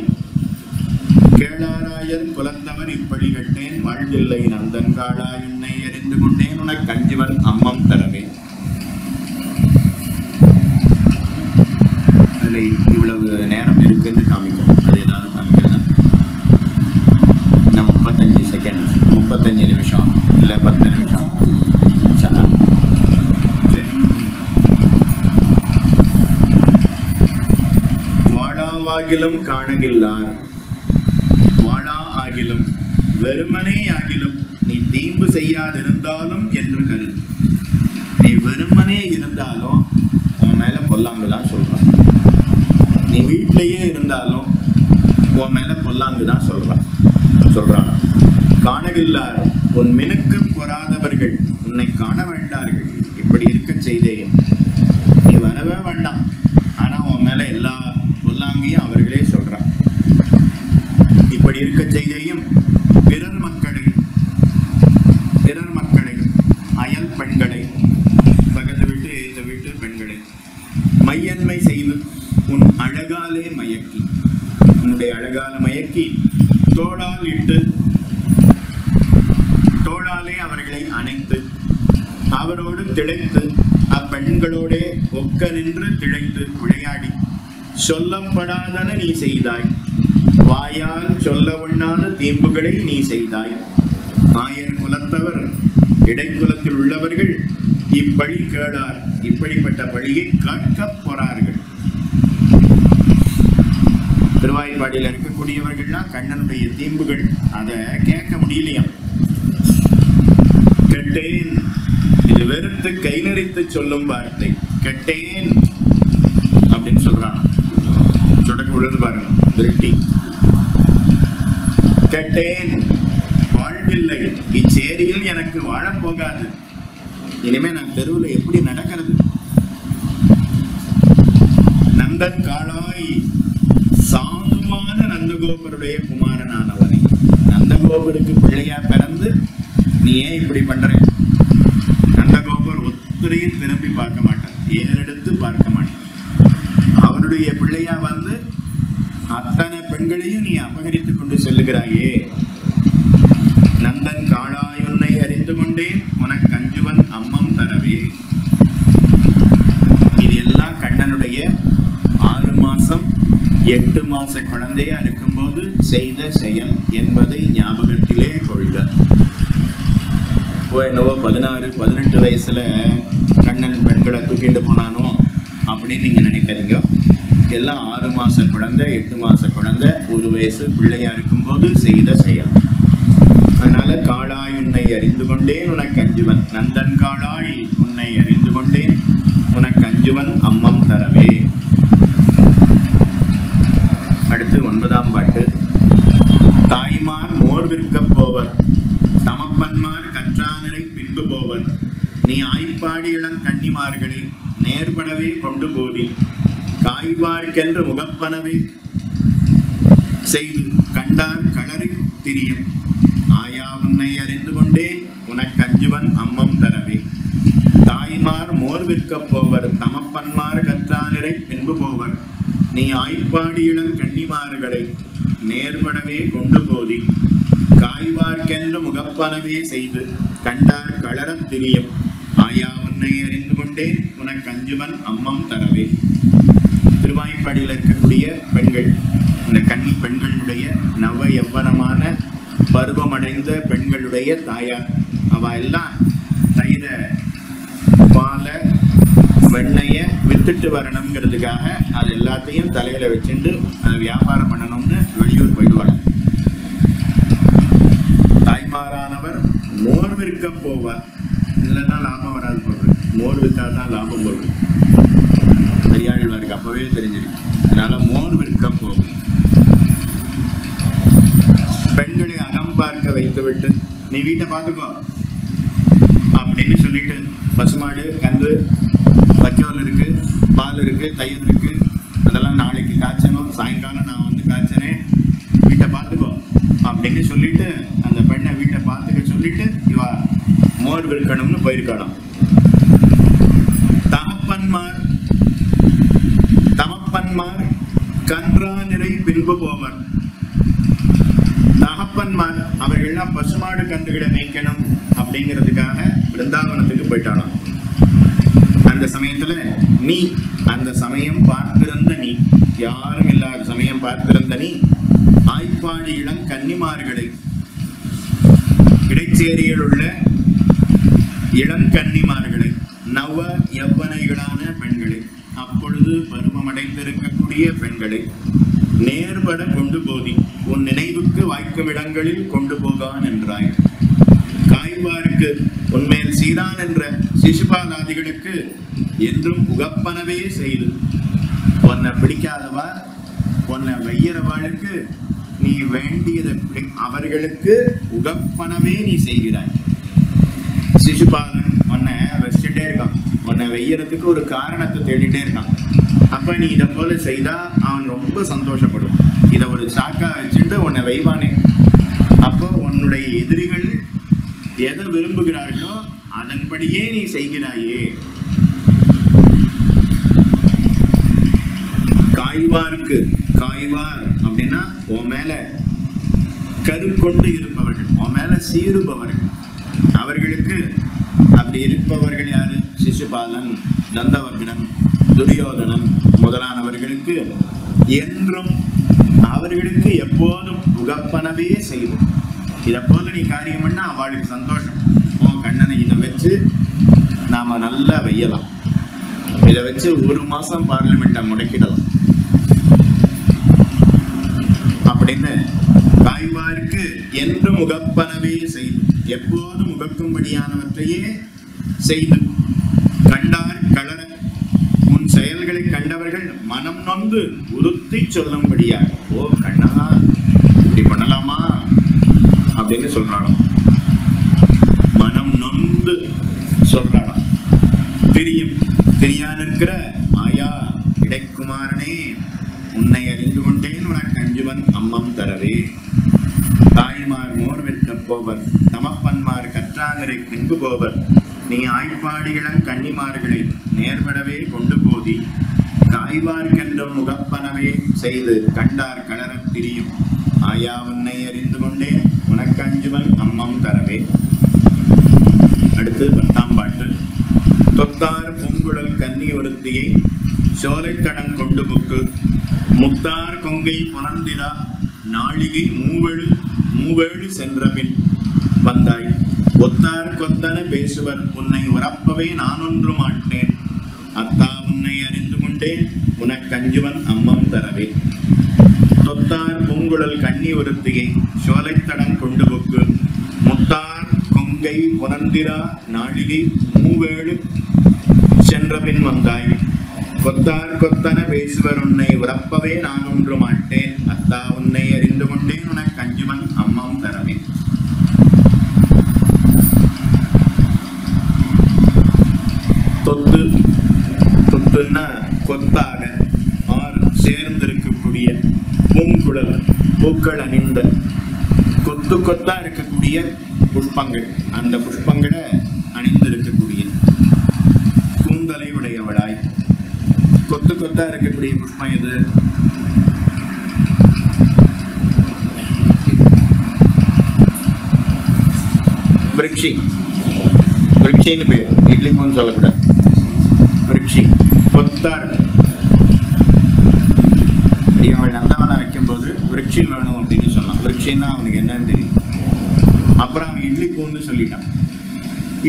கேளாராயர் குலத்தவர் இப்படி கட்டேன் வாழ்வில்லை. நந்தன் காளாயுன்னை அறிந்து கொண்டேன் உனக்கு அஞ்சுவன் அம்மம் தரவே. அதில் இவ்வளவு நேரம் இருக்குன்னு காமிக்கும். அது ஏதாவது காமிக்கிறதா? இன்னும் 35 செகண்ட், 35 நிமிஷம் இல்லை 10 நிமிஷம். வாழாவாகிலும் காணகில்லார், வாழா ஆகிலும் வெறுமனே ஆகிலும் நீ தீம்பு செய்யாதிருந்தாலும் என்று கருது. நீ வெறுமனே இருந்தாலும் உன் மேல பொல்லாங்குதான் சொல்றான். நீ வீட்டிலேயே இருந்தாலும் உன் மேல பொல்லாங்குதான் சொல்றான். காணவில்லார் உன் மினுக்கு பொறாதவர்கள் உன்னை காண வேண்டார்கள். இப்படி இருக்க செய்தேன் நீ வரவே வேண்டாம். ஆனா உன் மேல எல்லா பொல்லாங்கையும் அவர்களே சொல்றான். இப்படி இருக்க செய்தையும் பிறர் மக்களை அயல் பெண்களை, பக்கத்து வீட்டு இந்த வீட்டு பெண்களை மையன்மை செய்து உன் அழகாலே மயக்கி, உன்னுடைய அழகால மயக்கி தோளாலே அவர்களை அணைத்து அவரோடு திளைத்து அப்பெண்களோடே ஒக்க நின்று திளைத்து விளையாடி சொல்லப்படாதன நீ செய்தாய். வாயால் சொல்ல ஒண்ணாத தீம்புகளை நீ செய்தாய். ஆயர் குலத்தவர் இடைக்குலத்தில் உள்ளவர்கள் இப்பழி கேடார். இப்படிப்பட்ட பழியை கேட்கப் போறார்கள். திருவாய்ப்பாடியில் இருக்கக்கூடியவர்கள்லாம் கண்ணனுடைய தீம்புகள் அதை கேட்க முடியலையாம். கெட்டேன், இது வெறுத்து கை நெறித்து சொல்லும் வார்த்தை. கெட்டேன் அப்படின்னு சொல்றான். சொடக்கு விழுது பாருங்க, திருட்டி. கெட்டேன், வாழ்வில்லை, இச்சேரியில் எனக்கு வாழப்போகாது. இனிமே நான் தெருவில் எப்படி நடக்கிறது? நந்தன் காளாய், சாதுவான நந்தகோபருடைய குமாரனானவனை, நந்தகோபருக்கு பிள்ளையா பிறந்து நீ ஏன் இப்படி பண்ற? நந்தகோபர் ஒத்துரையும் திரும்பி பார்க்க மாட்டார், ஏறெடுத்து பார்க்க மாட்டார். அவருடைய பிள்ளையா வந்து அத்தனை பெண்களையும் நீ அபகரித்துக் கொண்டு செல்லுகிறாயே. நந்தன் காளாயுன்னை அறிந்து கொண்டேன் உனக்கு அஞ்சுவன் அம்மம் தரவே. 8 மாச குழந்தையா இருக்கும்போது செய்த செயல் என்பதை ஞாபகத்திலே கொள்க. இப்போ என்னவோ 16-18 வயசுல கண்ணன் பெண்களை தூக்கிட்டு போனானோ அப்படின்னு நீங்க நினைக்கிறீங்க. எல்லாம் 6 மாச குழந்தை, 8 மாச குழந்தை, 1 வயசு பிள்ளையா இருக்கும்போது செய்த செயல். அதனால காளாய் உன்னை அறிந்து கொண்டேன் உனக்கு அஞ்சுவன், நந்தன் காளாய் உன்னை அறிந்து கொண்டேன் உனக்கு அஞ்சுவன் அம்மம் தரவே. அடுத்து 9ஆம் பாட்டு. தாய்மார் மோர் விற்கப் போவர், தமப்பன்மார் கற்றானரை பின்பு போவர், நீ ஆய்ப்பாடி இளம் கன்னிமார்களை நேர்படவே கொண்டு போதி, காய்வார்க்கென்று முகப்பனவே செய்து கண்டார் களறி திரியும், ஆயா உன்னை அறிந்து கொண்டேன் உனக்கு அஞ்சுவன் அம்மம் தரவே. தாய்மார் மோர் விற்கப் போவர், தமப்பன்மார் கற்றானரை பின்பு போவர், நீ ஆய்ப்பாடி இளம் கன்னிமார்களை நேர்படவே கொண்டு போதி, காய்வார்க்கென்று முகப்பனவே செய்து கண்டார் களறத் திரியும், ஆயா உன்னை அறிந்து கொண்டேன் உனக்கு அஞ்சுவன் அம்மம் தரவே. திருவாய்ப்பாடியில் இருக்கக்கூடிய பெண்கள், இந்த கன்னி பெண்களுடைய நவ யவ்வனமான பருவமடைந்த பெண்களுடைய தாயார், அவ எல்லாம் தயிர பால வெண்ணைய வித்துட்டு வரணுங்கிறதுக்காக அது எல்லாத்தையும் தலையில வச்சுட்டு அதை வியாபாரம் பண்ணணும்னு வெளியூர் போயிடுவாங்க. தாய்மாரானவர் மோர் விற்க போவார், இல்லைன்னா லாபம் வராது போடுறது, மோர் விற்காதான் லாபம் போடுறது. பெரியாழ்வாருக்கு அப்பவே தெரிஞ்சிருக்கு. அதனால மோர் விற்க போகும். பெண்களை அகம் பார்க்க வைத்துவிட்டு நீ வீட்டை பார்த்துக்கோ அப்படின்னு சொல்லிட்டு, பசுமாடு கன்று வைக்கோல் இருக்கு, பால் இருக்கு, தயிர் இருக்கு, அதெல்லாம் நாளைக்கு காய்ச்சணும், சாயங்காலம் நான் வந்து காய்ச்சனேன், வீட்டை பார்த்துக்கோ அப்படின்னு சொல்லிட்டு அந்த பெண்ணை வீட்டை பார்த்துக்க சொல்லிட்டு இவா மோர் விற்கணும்னு போயிருக்கலாம். தமப்பன்மார் கன்றா நிறை பின்பு போவர். தகப்பன்மார் அவர்கள்லாம் பசுமாடு கன்றுகளை மேய்க்கணும் அப்படிங்கிறதுக்காக பிருந்தாவனத்துக்கு போயிட்டாலும், அந்த சமயத்துல நீ, அந்த சமயம் பார்த்திருந்த நீ, யாரும் இல்லாத சமயம் பார்த்திருந்த நீ, ஆய்ப்பாடி இளம் கன்னிமார்களை, இடைச்சேரியில் உள்ள இளம் கன்னிமார்களை, நவ யவ்வனைகளான பெண்களை, அப்பொழுது பருவமடைந்திருக்கக்கூடிய பெண்களை நேர்பட கொண்டு போதி உன் நினைவுக்கு வாய்க்கும் இடங்களில் கொண்டு போகான் என்றாய். காய்வாருக்கு உன்மேல் சீரான் என்ற சிசுபாலாதிகளுக்கு என்றும் உகப்பனவே செய்து, உன்னை பிடிக்காதவா உன்னை வையறவாளுக்கு நீ வேண்டியதை அவர்களுக்கு உகப்பனவே நீ செய்கிறாய். சிசுபாலன் உன்னை வச்சுட்டே இருக்கான், உன்னை வெய்யறதுக்கு ஒரு காரணத்தை தேடிட்டே இருக்கான். அப்ப நீ இதை போல செய்தா அவன் ரொம்ப சந்தோஷப்படும். இதை ஒரு சாக்கா வச்சுட்டு உன்னை வைவானே. அப்போ உன்னுடைய எதிரிகள் எதை விரும்புகிறார்களோ அதன்படியே நீ செய்கிறாயே. காய்வார்க்கு, காய்வார் அப்படின்னா உன் மேல கருக்கொண்டு இருப்பவர்கள், உன் மேல சீறுபவர்கள், அவர்களுக்கு அப்படி இருப்பவர்கள் யாரு? சிசுபாலன், தந்தவர்கன், துரியோதனன் முதலானவர்களுக்கு என்றும் அவர்களுக்கு எப்போதும் உகப்பனவே செய்யும். இதை போல நீ காரியம் பண்ணா அவளுக்கு சந்தோஷம். ஓ கண்ணனை இதை வச்சு நாம நல்லா வெய்யலாம், இதை வச்சு 1 மாசம் பார்லிமெண்ட்டை முடக்கிடலாம் அப்படின்னு காய்வாருக்கு என்று முகப்பனவே செய்து, எப்போதும் முகக்கும்படியானவற்றையே செய்து கண்டார் களர உன் செயல்களை கண்டவர்கள் மனம் நொந்து உறுத்தி சொல்லும்படியாக, ஓ கண்ணா இப்படி பண்ணலாமா அப்படின்னு சொல்றாளாம். மனம் நொந்து சொல்றாளாம். தெரியா நிற்கிற மாயா இடைக்குமாரனே உன்னை அறிந்து கொண்டேன் உனக்கு அஞ்சுவன் அம்மம் தரவே. தாய்மார் மோர் விற்க போவர், தமப்பன்மார் கற்றாங்கரை பின்பு போவர், நீ ஆய்ப்பாடிகளம் கன்னிமார்களை நேர்படவே கொண்டு போதி, காய்வார்க்கென்றும் முகப்பனவே செய்து கண்டார் களரத் திரியும், ஆயா உன்னை அறிந்து கொண்டே உனக்கு அஞ்சுவன் அம்மம் தரவே. அடுத்து 10ஆம் பாட்டு. தொத்தார் பூங்குழல் கன்னி ஒருத்தியை சோலைத்தடம் கொண்டு புக்கு முத்தார் கொங்கை புனந்திரா நாளிகை மூவேழு சென்றபின் வந்தாய். ஒத்தார் கொத்தன பேசுவர் உன்னை உறப்பவே நான் ஒன்று மாட்டேன். அத்தா உன்னை அறிந்து கொண்டேன் உனக்கஞ்சுவன் அம்மம் தரவே. தொத்தார் பூங்குழல் கண்ணி ஒருத்தியை சோலைத்தடம் கொண்டு புக்கு முத்தார் கொங்கை புனந்திரா நாளிகை மூவேழு சென்றபின் வந்தாய். கொத்தார் கொத்தன பேசுவர் உன்னை உறப்பவே நான் ஒன்று மாட்டேன். அத்தா உன்னை அறிந்து கொண்டேன் உனக்கு அஞ்சுவன் அம்மம் தரவே. தொத்து தொத்துன்னா கொத்தாக ஆறு சேர்ந்திருக்கக்கூடிய பூங்குழல் பூக்கள் அணிந்த கொத்து கொத்தா இருக்கக்கூடிய புஷ்பங்கள், அந்த புஷ்பங்களை அணிந்திருக்கக்கூடிய கூந்தலை உடையவளாய். கொத்து கொத்தா இருக்கக்கூடிய புஷ்பம் எது? விருட்சி. விருட்சின்னு பேர், இட்லி போன்னு சொல்லக்கூடாது. விருட்சி கொத்தா இருக்கு. அவன் நந்தவனம் வைக்கும்போது விருட்சி வேணும் அப்படின்னு சொன்னான். விருட்சின்னா அவனுக்கு என்னன்னு தெரியும். அப்புறம் அவன் இட்லி பூன்னு சொல்லிட்டான்.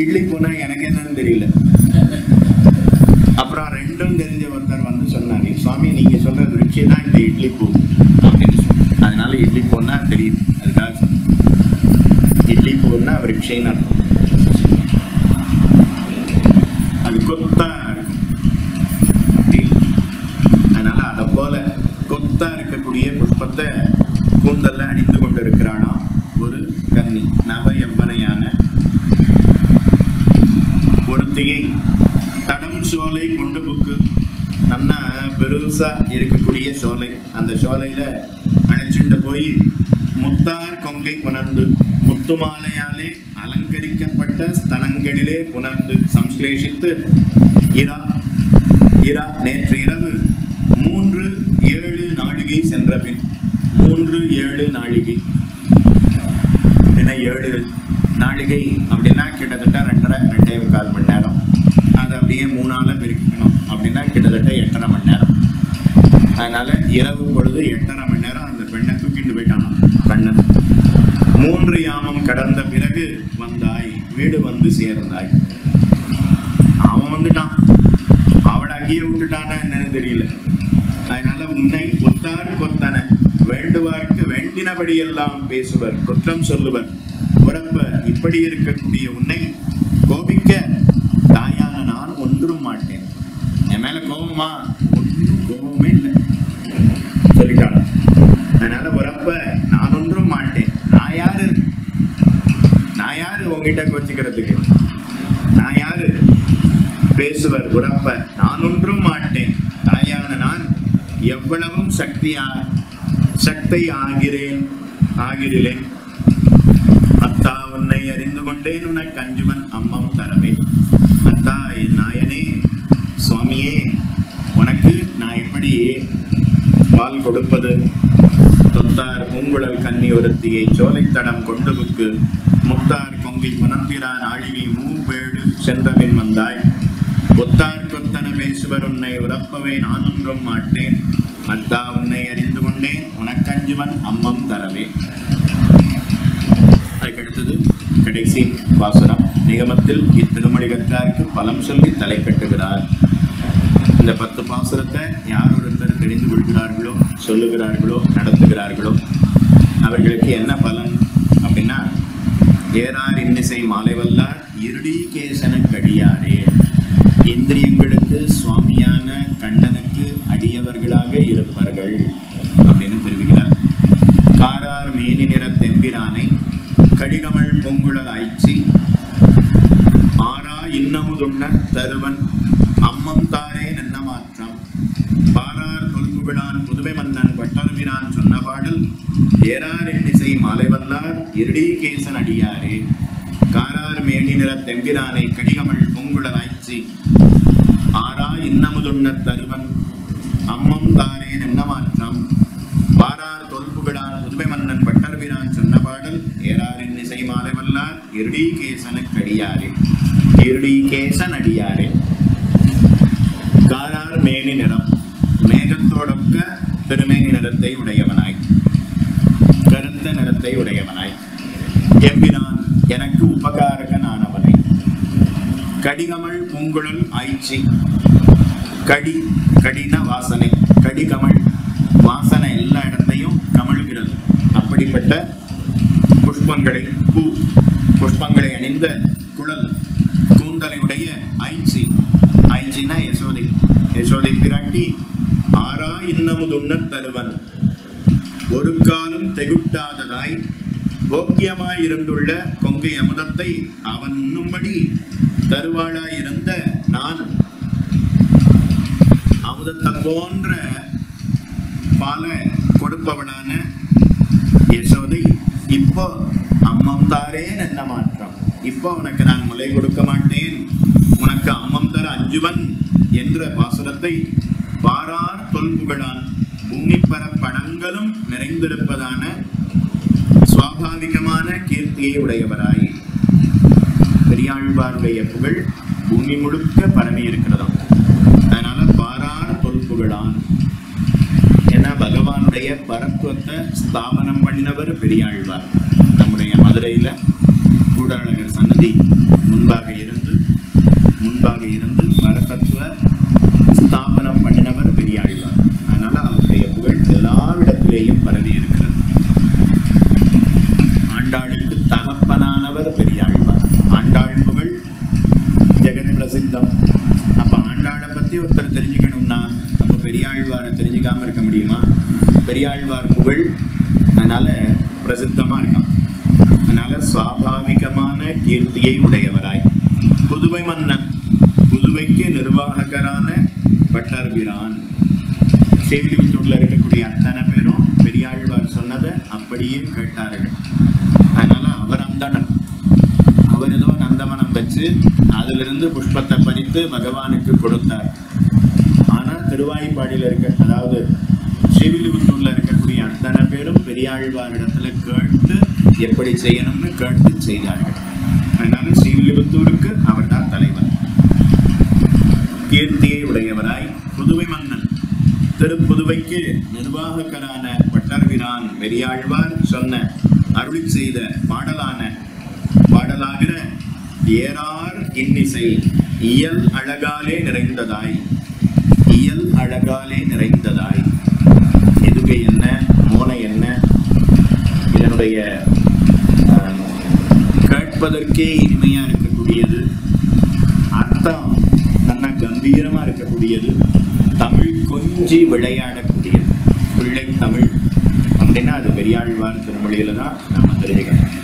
இட்லி பூனா எனக்கு என்னன்னு தெரியல. அப்புறம் ரெண்டும் தெரிஞ்ச ஒருத்தர் வந்து சொன்னாங்க, சுவாமி நீங்க சொல்ற விருட்சி தான் இந்த இட்லி பூ அப்படின்னு சொல்லி. அதனால இட்லி பூன்னா தெரியுது. அதுக்காக இட்லி பூன்னா விருட்சின்னு அர்த்தம். அது கொத்தா இருக்கும். அதனால அதை போல கொத்தா இருக்கக்கூடிய புஷ்பத்தை கூந்தல்ல அணிந்து கொண்டு இருக்கிறானா ஒரு கன்னி, நவ எவ்வனையான ஒருத்தியை. தடம் சோலை கொண்டு புக்கு, நல்லா பெருசா இருக்கக்கூடிய சோலை, அந்த சோலையில அழைச்சிட்டு போய் முத்தார் கொங்கை புணர்ந்து, முத்து மாலையாலே அலங்கரிக்கப்பட்ட ஸ்தலங்களிலே புணர்ந்து சம்ஸ்லேஷித்து இரா இரா நேற்று இரவு 3-7 நாழிகை சென்ற பின். 3-7 நாழிகை என்ன 7 நாழிகை அப்படின்னா கிட்டத்தட்ட 2.5-2.25 மணி நேரம். அதை அப்படியே 3ஆல பிரிக்கணும் அப்படின்னா கிட்டத்தட்ட 8.5 மணி நேரம். அதனால இரவு பொழுது 8.5 மணி நேரம் அந்த பெண்ணை தூக்கிட்டு போயிட்டானா கண்ணன். 3 யாமம் கடந்த பிறகு வந்தாய், வீடு வந்து சேர்ந்தாய். அவன் வந்துட்டான், அவளை அங்கேயே விட்டுட்டானா என்னன்னு தெரியல. அதனால உன்னை ஒத்தார் கொத்தன வேண்டுவார்க்கு வேண்டினபடி எல்லாம் பேசுவர், குற்றம் சொல்லுவர், உறப்ப இப்படி இருக்கக்கூடிய உன்னை கோபிக்க தாயான நான் ஒன்றும் மாட்டேன். என் மேல கோபமா? ஒன்றும் கோபமே இல்லை சொல்லிட்டான். அதனால உறப்ப நான் ஒன்றும் மாட்டேன். நான் யாரு உங்ககிட்ட கோச்சிக்கிறதுக்கு? நான் யாரு? பேசுவர் உறப்ப நான் ஒன்றும் மாட்டேன். தாயான நான் எவ்வளவும் சக்தி ஆகிறேன். அத்தா உன்னை அறிந்து கொண்டேன் உனக்கு அஞ்சுவன் அம்மம் தரவே. அத்தா என் நாயனே சுவாமியே, உனக்கு நான் எப்படி பால் கொடுப்பது? தொத்தார் பூங்குழல் கன்னி ஒருத்தியை சோலைத்தடம் கொண்டு புக்கு முத்தார் கொங்கை புனந்திரா நாழிகை மூவேழு சென்றபின் வந்தாய். ஒத்தார் கொத்தன பேசுவர் உன்னை உறப்பவே நான் ஒன்றும் மாட்டேன். அத்தா உன்னை அறிந்து கொண்டேன் உனக்கஞ்சுவன் அம்மம் தரவே. அதுக்கடுத்தது கடைசி பாசுரம். நிகமத்தில் இத்திருமணிகத்தாருக்கு பலம் சொல்லி தலை கட்டுகிறார். இந்த 10 பாசுரத்தை யார் ஒருத்தர் தெரிந்து கொள்கிறார்களோ, சொல்லுகிறார்களோ, நடத்துகிறார்களோ அவர்களுக்கு என்ன பலன் அப்படின்னா, ஏறார் இன்னிசை மாலை வல்லார் இருடி கேசன கடியாரே. இந்திரியங்களுக்கு சுவாமியான கண்ணனுக்கு அடியவர்களாக இருப்பார்கள் அப்படின்னு தெரிவிக்கிறார். காரார் மேனி நிற தெம்பிரானை கடிகமள் பொங்குழல் ஆய்ச்சி ஆரா இன்னமுதுண்ண தருவன் அம்மம் தாரே நன்ன மாற்றம் பாரார் தொல்புகழான் புதுமை மன்னன் பட்டருமிரான் சொன்ன பாடல் ஏறார் இன்னிசை மாலை வல்லார் இருடி கேசன் அடியாரே. காரார் மேனி நிற தெம்பிரானை கடிகமள் பொங்குழல் ஆய்ச்சி ஆரா இன்னமுதுண்ண தருவன் அம்மம் தாரே நன்ன மாற்றம் பாரார் தொல்புகழான் புதுமை மன்னன் பட்டர்பிரான் சொன்ன பாடல் ஏறாரின் இசை மாலை வல்லார் இருடி கேசனுக்கு அடியாரே. இருடி கேசன் அடியாரே. காரார் மேனி நிறம் தோலோடொக்க திருமேனி நிறத்தை உடையவனாய், கருத்த நிறத்தை உடையவனாய், எம்பினான் எனக்கு உபகாரகனானவனை, கடிகமள் பூங்குழல் ஆய்ச்சி, கடின வாசனை, கடிகமள் வாசனை எல்லா இடத்தையும் கமழ்கிறது. அப்படிப்பட்ட புஷ்பங்களை புஷ்பங்களை அணிந்த குழல் கூந்தலை உடைய ஐச்சி, ஐச்சினா யசோதை, யசோதை பிராட்டி ஆரா இன்னமுதுண்ண தருவன், ஒரு காலம் தெகுட்டாததாய் போக்கியமாய் இருந்துள்ள கொங்கை அமுதத்தை அவன் உண்ணும்படி தருவாளாயிருந்த நான் அமுதத்தை போன்ற பாலை கொடுப்பவளான யசோதை இப்போ அம்மம் தாரேன் என்ன மாற்றம், இப்போ உனக்கு நான் முலை கொடுக்க மாட்டேன், உனக்கு அம்மம் தர அஞ்சுவன் என்ற பாசுரத்தை பாரார் தொல்புகழான் பூமிப்பர படங்களும் நிறைந்திருப்பதான சுவாபாவிகமான கீர்த்தியை உடையவராய், பெரியாழ்வாருடைய புகழ் பூமி முழுக்க பரவி இருக்கிறதாம். அதனால பாரார் தொல்புகழான், ஏன்னா பகவானுடைய பரத்துவத்தை ஸ்தாபனம் பண்ணினவர் பெரியாழ்வார். நம்முடைய மதுரையில கூடாளர் சன்னதி முன்பாக இருந்து பரதத்துவ ஸ்தாபனம் பண்ணினவர் பெரியாழ்வார். அதனால அவருடைய புகழ் எல்லாவிடத்திலேயும் பரவி இருக்கிறது. ஆண்டாளுக்கு தகப்பனானவர் பெரியாழ்வார். ஆண்டாள் புகழ் ஜெகத் பிரசித்தம். அப்ப ஆண்டாளை பத்தி ஒருத்தர் தெரிஞ்சுக்கணும்னா அப்ப பெரியாழ்வாரை தெரிஞ்சுக்காம இருக்க முடியுமா? பெரியாழ்வார் புகழ் அதனால பிரசித்தமா இருக்கான். அதனால சுவாபாவிகமான கீர்த்தியை உடையவராய், புதுவை மன்னன், புதுவைக்கு நிர்வாகரான பட்டர்பிரான், ஸ்ரீவில்லிபுத்தூர்ல இருக்கக்கூடிய அத்தனை பேரும் பெரியாழ்வார் சொன்னதை அப்படியே கேட்டார்கள். அதனால அவர் அந்தணன், அவர் ஏதோ நந்தவனம் வச்சு அதிலிருந்து புஷ்பத்தை பறித்து பகவானுக்கு கொடுத்தார். ஆனா திருவாய்ப்பாடியில இருக்க, அதாவது ஸ்ரீவில்லிபுத்தூர்ல இருக்கக்கூடிய அத்தனை பேரும் பெரியாழ்வார் இடத்துல கேட்டு எப்படி செய்யணும்னு கேட்டு செய்தார்கள். அதனால ஸ்ரீவில்லிபுத்தூருக்கு அவர் தான் தலைவர். கீர்த்தியை உடையவராய் புதுவை மன்னன், திருப்புதுவைக்கு நிர்வாகரான பட்டர்பிரான் பெரியாழ்வார் சொன்ன அருளி செய்த பாடலாகிற ஏறார் இன்னிசை இயல் அழகாலே நிறைந்ததாய், இயல் அழகாலே நிறைந்ததாய், எதுகை என்ன மோனை என்ன, இதனுடைய கேட்பதற்கே இனிமையா இருக்கக்கூடியது, அர்த்தம் நல்லா கம்பீரமா இருக்கக்கூடியது, தமிழ் கொஞ்சி விளையாடக்கூடியது. பிள்ளை தமிழ் அப்படின்னா அது பெரியாழ்வார் திருமொழியில தான் நம்ம தெரிஞ்சுக்கணும்.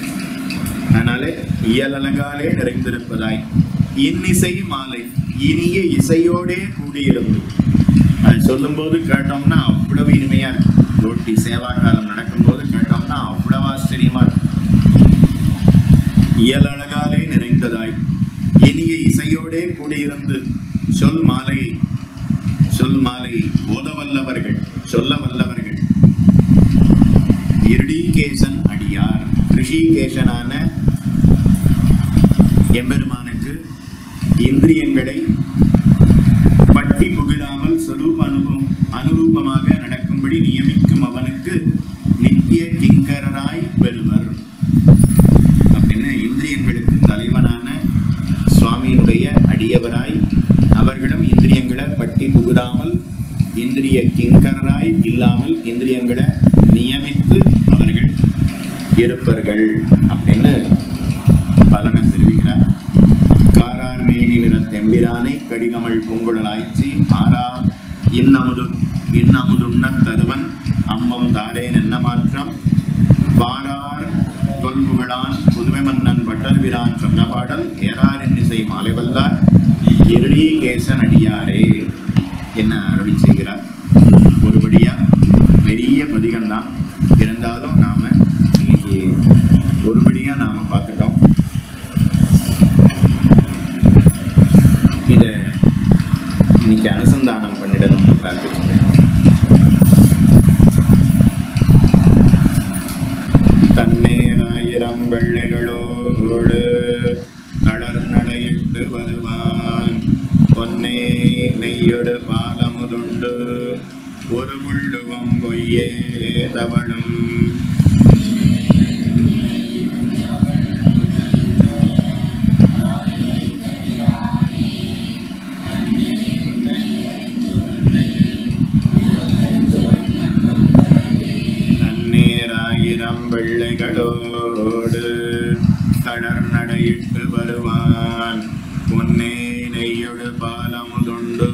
அதனால இயலழகாலே நிறைந்திருப்பதாய், இன்னிசை மாலை, இனிய இசையோடே கூடியிருந்து, அது சொல்லும் போது கேட்டோம்னா அவ்வளவு இனிமையா இருக்கும். ரோட்டி சேவா காலம் நடக்கும் போது கேட்டோம்னா அவ்வளவு ஆச்சரியமா இருக்கும். இயலழகாலே நிறைந்ததாய், இனிய இசையோடே கூடியிருந்து சொல் மாலை ஓத வல்லவர்கள், சொல்ல வல்லவர்கள், இருடிகேசன் அடியார், ரிஷிகேசனான எம்பெருமானுக்கு இந்திரியங்களை பட்டி புகிடாமல் அனுரூபமாக நடக்கும்படி நியமிக்கும் அவனுக்கு நித்திய கிங்கரராய் பெறுவர் அப்படின்னு இந்திரியங்களுக்கு தலைவனான சுவாமியினுடைய அடியவராய், அவர்களிடம் இந்திரியங்களை பட்டி புகுடாமல் இந்திரிய கிங்கராய் இல்லாமல் இந்திரியங்களை நியமித்து அவர்கள் இருப்பார்கள் அப்படின்னு பலனை தெரிவிக்கிறார். காரார் மேனி நிற தெம்பிரானை கடிகமள் பூங்குழல் ஆய்ச்சி ஆரா இன்னமுதுண்ண தருவன் அம்மம் தாரேன் என்ன மாற்றம், பாரார் தொல்புகழான் புதுமை மன்னன் பட்டர்பிரான் சொன்ன பாடல் ஏறார் இன்னிசை மாலை வல்லார் இருடிகேசன் அடியாரே என்ன அருளி செய்கிறார். ஒருபடியா பெரிய பதிகம் தான், இருந்தாலும் நாம இன்னைக்கு ஒருபடியா நாம பார்த்துட்டோம். இத இன்னைக்கு அனுசந்தானம் பண்ணிடணும்னு பிரார்த்திக்கிறேன். தன்னேராயிரம் வெள்ளைகளோடு தளர் நடையிட்டு வருவான், பொன்னே நெய்யொடு பாலமுதுண்டு ஒரு முள்ளுவம் பொய்யே தவளும் தண்ணீராயிரம் வெள்ளைகளோடு தளர் நடையிட்டு வருவான். பொன்னே நெய்யொடு பாலமுதுண்டு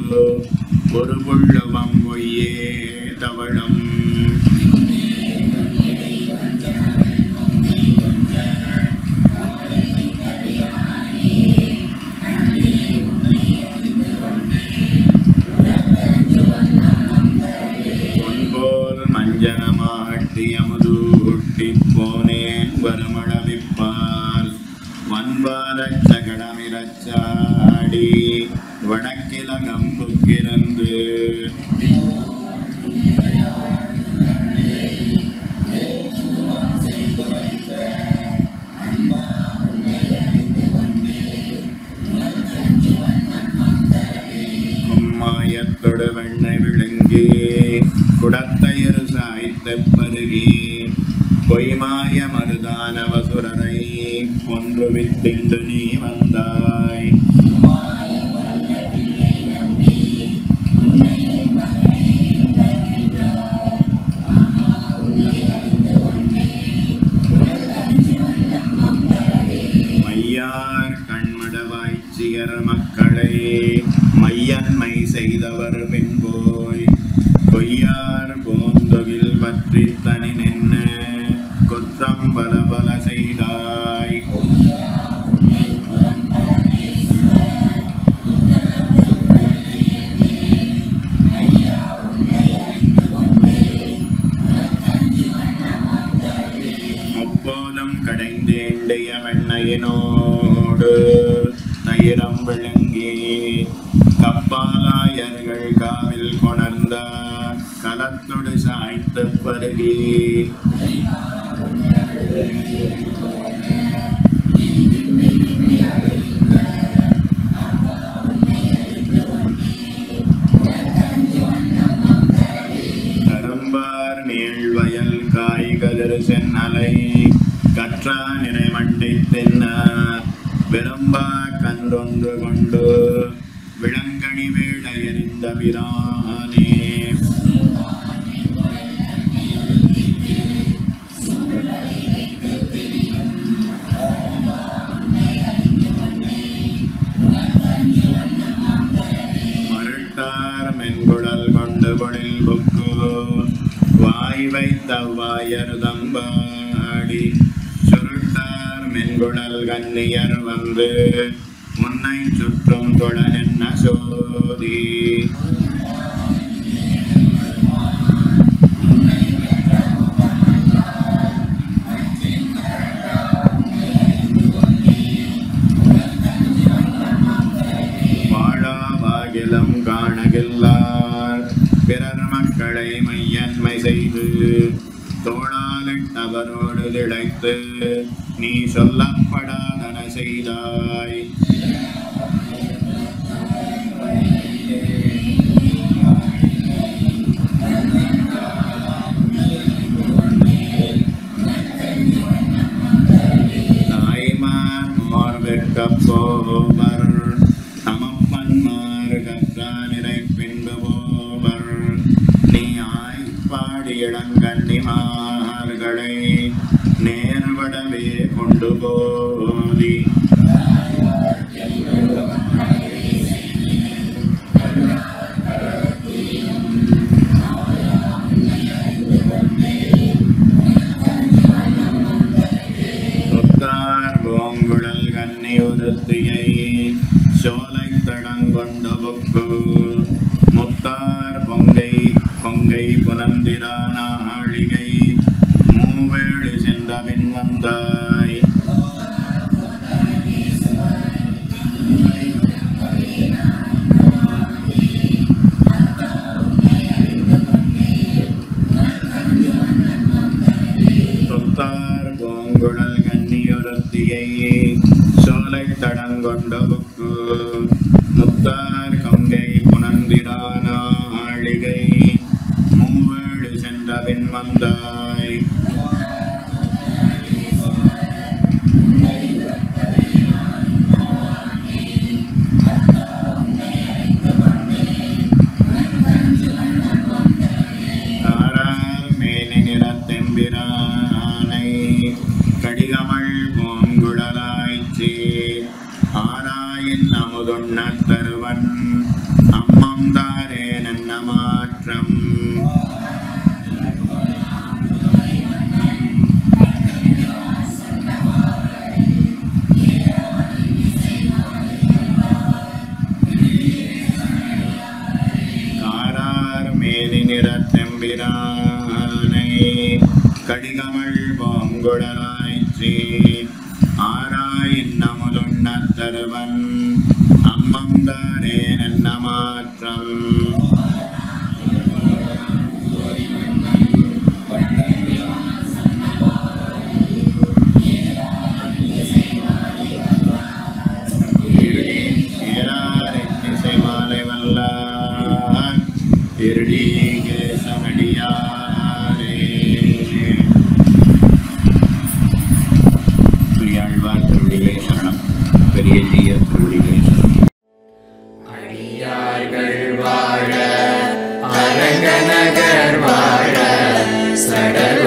ஒரு புள்ளுவம் பொய்யே தவளும். பொன்போல் மஞ்சனமாட்டி அமுதூட்டி போனேன் வருமளவிப்பால் வன்பாரச் சகடமிரச்சாடி வடக்கிலகம் புக்கிருந்து. கும்மாயத்தொடு வெண்ணை விழுங்கி குடத்தையரு சாய்த்து பருகி பொய்மாய மருதான வசுரரை கொன்று வித்திண்டு நீ வந்தாய். மையார் கண்மடவாய்ச்சியர் மக்களை மையன்மை செய்தவர் பின்போய் பொய்யார் போந்தொகில் பற்றி தனி நின்று குற்றம் பல பல செய்தாய். முப்போதும் கடைந்தேண்டிய வெண்ணையினோடு தயிரம் விழுங்கி கப்பாலாயர்கள் காவில் கொணர்ந்த கலத்தொடு சாய்த்து பருகி கரும்பார் நீழ்வயல் காய்கதிர் சென்னலை கற்றா நிறைமண்டை தென்ன விரும்பா கன்றொன்று கொண்டு விளங்கணி வேட எறிந்த பிரானே. மருட்டார் மென்குடல் கொண்டு பொழில் புக்கு வாய் வைத்த வாயர் தம்பாடி சுருட்டார் மென்குடல் கன்னியர் வந்து உன்னை சுற்றும் தொடர் என்ன சோதி. வாழாவாகிலம் காணகில்லார் பிறர் மக்களை மையன்மை செய்து தோளாலிட்டவரோடு திளைத்து நீ சொல்லப்படாதன செய்தாய். தாய்மார் மோர்விற்கப் போவர் தமப்பன்மார் கற்றா நிறை பின்பு போவர் நீ ஆய்ப்பாடி இளங்கன்னிமார்களை நேர்வடவே கொண்டு போதி. முத்தார் பூங்குழல் கன்னி உறுத்தியை சோலை தடங்கொண்டு புக்கு முத்தார் பொங்கை பொங்கை புலந்திரானாளிகை மூவேடு சென்ற பின் வந்தாய். தொத்தார் பூங்குழல் கன்னியுறுத்தியை சோலை தடங்கொண்ட புக்கு முத்தார் கொங்கை புனந்திரானாளிகை வந்தாய். தெம்பிரானை கடிகமள் பூங்குழலாய்ச்சி ஆராயின் அமுதுண்ண தருவன் அம்மம் தாரே நன்ன மாற்றம். காரார் மேனி நிறத்தெம்பிரானை கடிகமள் பூங்குழலாய்ச்சி ஆராயின் அமுதுண்ண தருவன் அம்மம் தாரே நன்ன மாற்றம். ஏராரிசை மாலை வல்லார் திருடி கேசனடியாரே. பெரியாழ்வார் திருவடிகளே சரணம். பெரிய ஜீயர் திருவடிகளே சரணம். அடியார்கள் வாழ அரங்கநகர் வாழ சடல